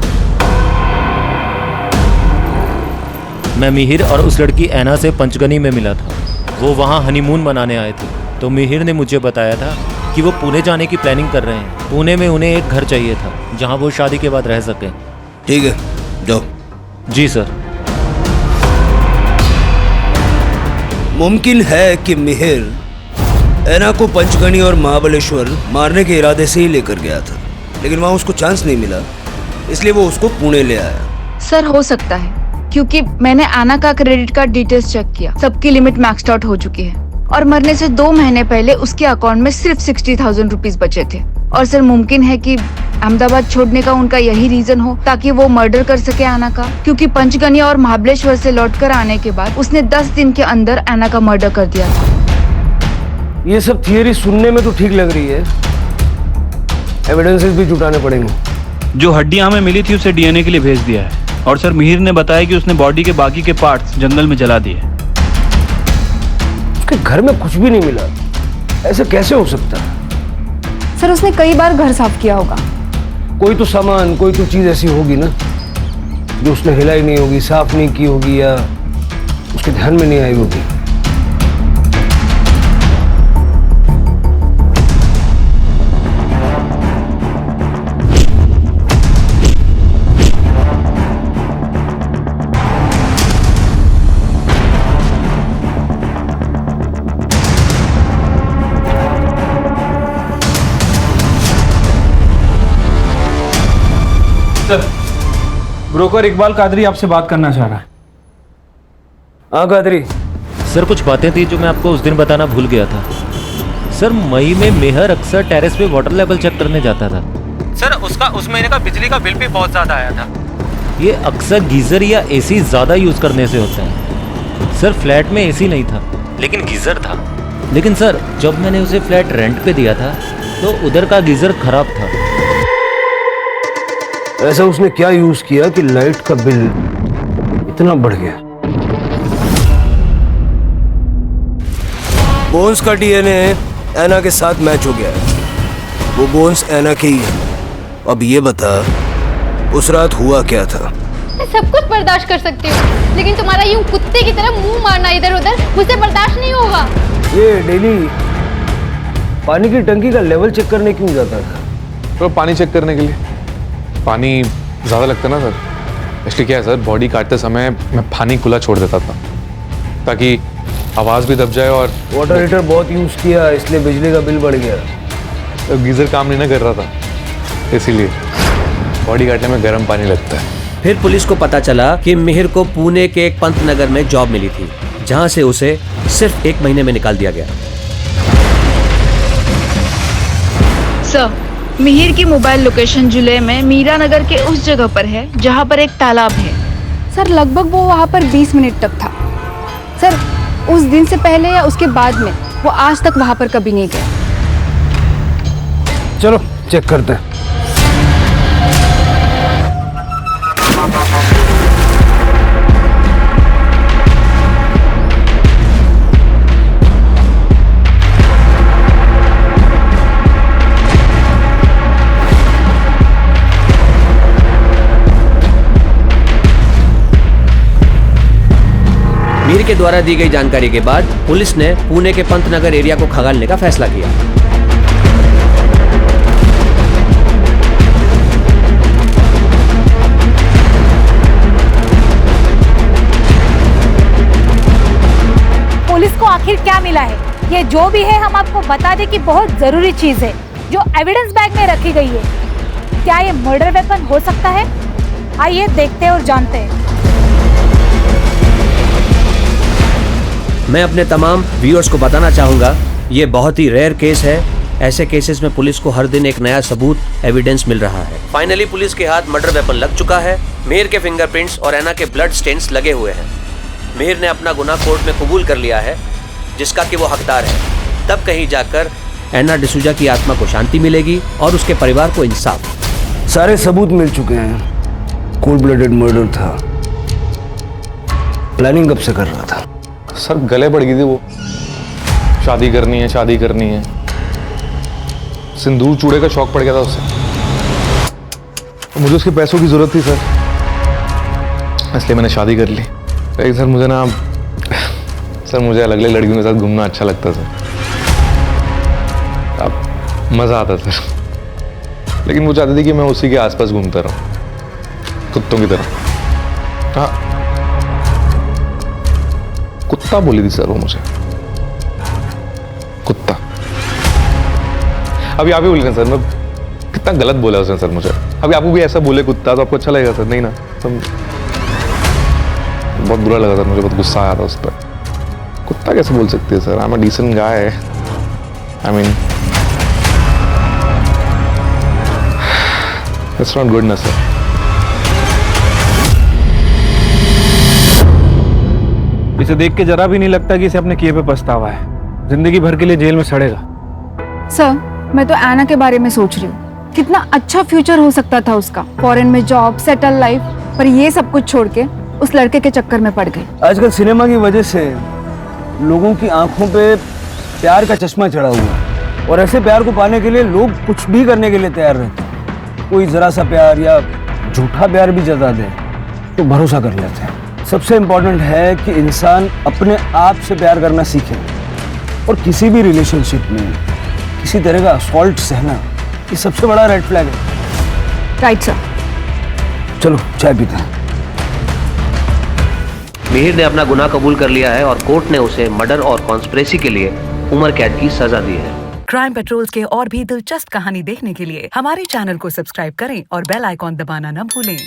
मैं मिहिर और उस लड़की ऐना से पंचगनी में मिला था। वो वहाँ हनीमून मनाने आए थे, तो मिहिर ने मुझे बताया था कि वो पुणे जाने की प्लानिंग कर रहे हैं। पुणे में उन्हें एक घर चाहिए था जहाँ वो शादी के बाद रह सकें। ठीक है, जाओ। जी सर। मुमकिन है कि मिहिर ऐना को पंचगनी और महाबलेश्वर मारने के इरादे से ही लेकर गया था, लेकिन वहाँ उसको चांस नहीं मिला, इसलिए वो उसको पुणे ले आया। सर हो सकता है, क्योंकि मैंने आना का क्रेडिट कार्ड डिटेल्स चेक किया। सबकी लिमिट मैक्स्ड आउट हो चुकी है और मरने से 2 महीने पहले उसके अकाउंट में सिर्फ 60,000 रुपीज बचे थे। और सर मुमकिन है कि अहमदाबाद छोड़ने का उनका यही रीजन हो ताकि वो मर्डर कर सके आना का, क्योंकि पंचगनी और महाबलेश्वर से लौटकर आने के बाद उसने 10 दिन के अंदर आना का मर्डर कर दिया था। ये सब थियरी सुनने में तो ठीक लग रही है, एविडेंसेस भी जुटाने पड़ेंगे। जो हड्डियां हमें मिली थी उसे डीएनए के लिए भेज दिया है, और सर मिहिर ने बताया कि उसने बॉडी के बाकी के पार्ट्स जंगल में जला दिए। उसके घर में कुछ भी नहीं मिला, ऐसे कैसे हो सकता है? सर उसने कई बार घर साफ किया होगा। कोई तो सामान, कोई तो चीज ऐसी होगी ना जो उसने हिलाई नहीं होगी, साफ नहीं की होगी, या उसके ध्यान में नहीं आई होगी। ब्रोकर इकबाल कादरी आपसे बात करना चाह रहा है। हाँ कादरी। सर कुछ बातें थी जो मैं आपको उस दिन बताना भूल गया था। सर मई में मेहर अक्सर टेरेस पे वाटर लेवल चेक करने जाता था। सर उसका उस महीने का बिजली का बिल भी बहुत ज्यादा आया था। ये अक्सर गीजर या एसी ज्यादा यूज करने से होता है। सर फ्लैट में एसी नहीं था लेकिन गीजर था। लेकिन सर जब मैंने उसे फ्लैट रेंट पे दिया था तो उधर का गीजर खराब था। ऐसा उसने क्या यूज किया कि लाइट का बिल इतना बढ़ गया? बोन्स का डीएनए ऐना के साथ मैच हो गया है। वो बोन्स ऐना के ही है। अब ये बता उस रात हुआ क्या था? मैं सब कुछ बर्दाश्त कर सकती हूँ, लेकिन तुम्हारा यूं कुत्ते की तरह मुंह मारना इधर उधर मुझसे बर्दाश्त नहीं होगा। ये डेली पानी की टंकी का लेवल चेक करने क्यों जाता था? तो पानी चेक करने के लिए। पानी ज़्यादा लगता ना सर, इसलिए क्या है सर, बॉडी काटते समय मैं पानी खुला छोड़ देता था ताकि आवाज़ भी दब जाए। और वाटर हीटर बहुत यूज किया इसलिए बिजली का बिल बढ़ गया। तो गीजर काम नहीं ना कर रहा था, इसीलिए बॉडी काटने में गर्म पानी लगता है। फिर पुलिस को पता चला कि मिहिर को पुणे के एक पंत नगर में जॉब मिली थी, जहां से उसे सिर्फ 1 महीने में निकाल दिया गया। सर, मिहिर की मोबाइल लोकेशन जुलै में मीरा नगर के उस जगह पर है जहां पर एक तालाब है। सर लगभग वो वहां पर 20 मिनट तक था। सर उस दिन से पहले या उसके बाद में वो आज तक वहां पर कभी नहीं गया। चलो चेक करते हैं। मीर के द्वारा दी गई जानकारी के बाद पुलिस ने पुणे के पंतनगर एरिया को खंगालने का फैसला किया। पुलिस को आखिर क्या मिला है? ये जो भी है हम आपको बता दें कि बहुत जरूरी चीज है जो एविडेंस बैग में रखी गई है। क्या ये मर्डर वेपन हो सकता है? आइए देखते हैं और जानते हैं। मैं अपने तमाम व्यूअर्स को बताना चाहूँगा, ये बहुत ही रेयर केस है। ऐसे केसेस में पुलिस को हर दिन एक नया सबूत, एविडेंस मिल रहा है। फाइनली पुलिस के हाथ मर्डर वेपन लग चुका है। मिहिर के फिंगरप्रिंट्स और ऐना के ब्लड स्टेन्स लगे हुए हैं। मिहिर ने अपना गुनाह कोर्ट में कबूल कर लिया है, जिसका कि वो हकदार है। तब कहीं जाकर ऐना डिसूजा की आत्मा को शांति मिलेगी और उसके परिवार को इंसाफ। सारे सबूत मिल चुके हैं। कोल्ड ब्लडेड मर्डर था। प्लानिंग कब से कर रहा था? सर गले पड़ गई थी वो, शादी करनी है शादी करनी है। सिंदूर चूड़े का शौक पड़ गया था उससे। मुझे उसके पैसों की जरूरत थी सर, इसलिए मैंने शादी कर ली। लेकिन सर मुझे ना सर मुझे अलग अलग लड़कियों के साथ घूमना अच्छा लगता था, अब मज़ा आता सर। लेकिन वो चाहती थी कि मैं उसी के आसपास घूमता रहूं, कुत्तों की तरह। हाँ कुत्ता बोली थी सर वो मुझे, कुत्ता। अभी आप ही बोल रहे सर, मैं कितना गलत बोला उसने सर मुझे। अभी आपको भी ऐसा बोले कुत्ता तो आपको अच्छा लगेगा सर? नहीं ना, तो बहुत बुरा लगा सर, मुझे बहुत गुस्सा आया था उस पर। कुत्ता कैसे बोल सकती है sir? I am a decent guy. I mean it's not good ना सर। इसे देख के जरा भी नहीं लगता कि इसे अपने किए पे पछतावा है। जिंदगी भर के लिए जेल में सड़ेगा। सर मैं तो ऐना के बारे में सोच रही हूँ, कितना अच्छा फ्यूचर हो सकता था उसका, फॉरेन में जॉब, सेटल लाइफ, पर ये सब कुछ छोड़ के उस लड़के के चक्कर में पड़ गई। आजकल सिनेमा की वजह से लोगों की आंखों पे प्यार का चश्मा चढ़ा हुआ है, और ऐसे प्यार को पाने के लिए लोग कुछ भी करने के लिए तैयार रहते हैं। कोई जरा सा प्यार या झूठा प्यार भी जता दे तो भरोसा कर लेते हैं। सबसे इम्पोर्टेंट है कि इंसान अपने आप से प्यार करना सीखे, और किसी भी रिलेशनशिप में किसी तरह का असॉल्ट सहना ये सबसे बड़ा रेड फ्लैग है। Right sir. चलो चाय पीते हैं। मिहिर ने अपना गुनाह कबूल कर लिया है और कोर्ट ने उसे मर्डर और कॉन्स्पिरेसी के लिए उम्र कैद की सजा दी है। क्राइम पेट्रोल्स के और भी दिलचस्प कहानी देखने के लिए हमारे चैनल को सब्सक्राइब करें और बेल आइकॉन दबाना न भूलें।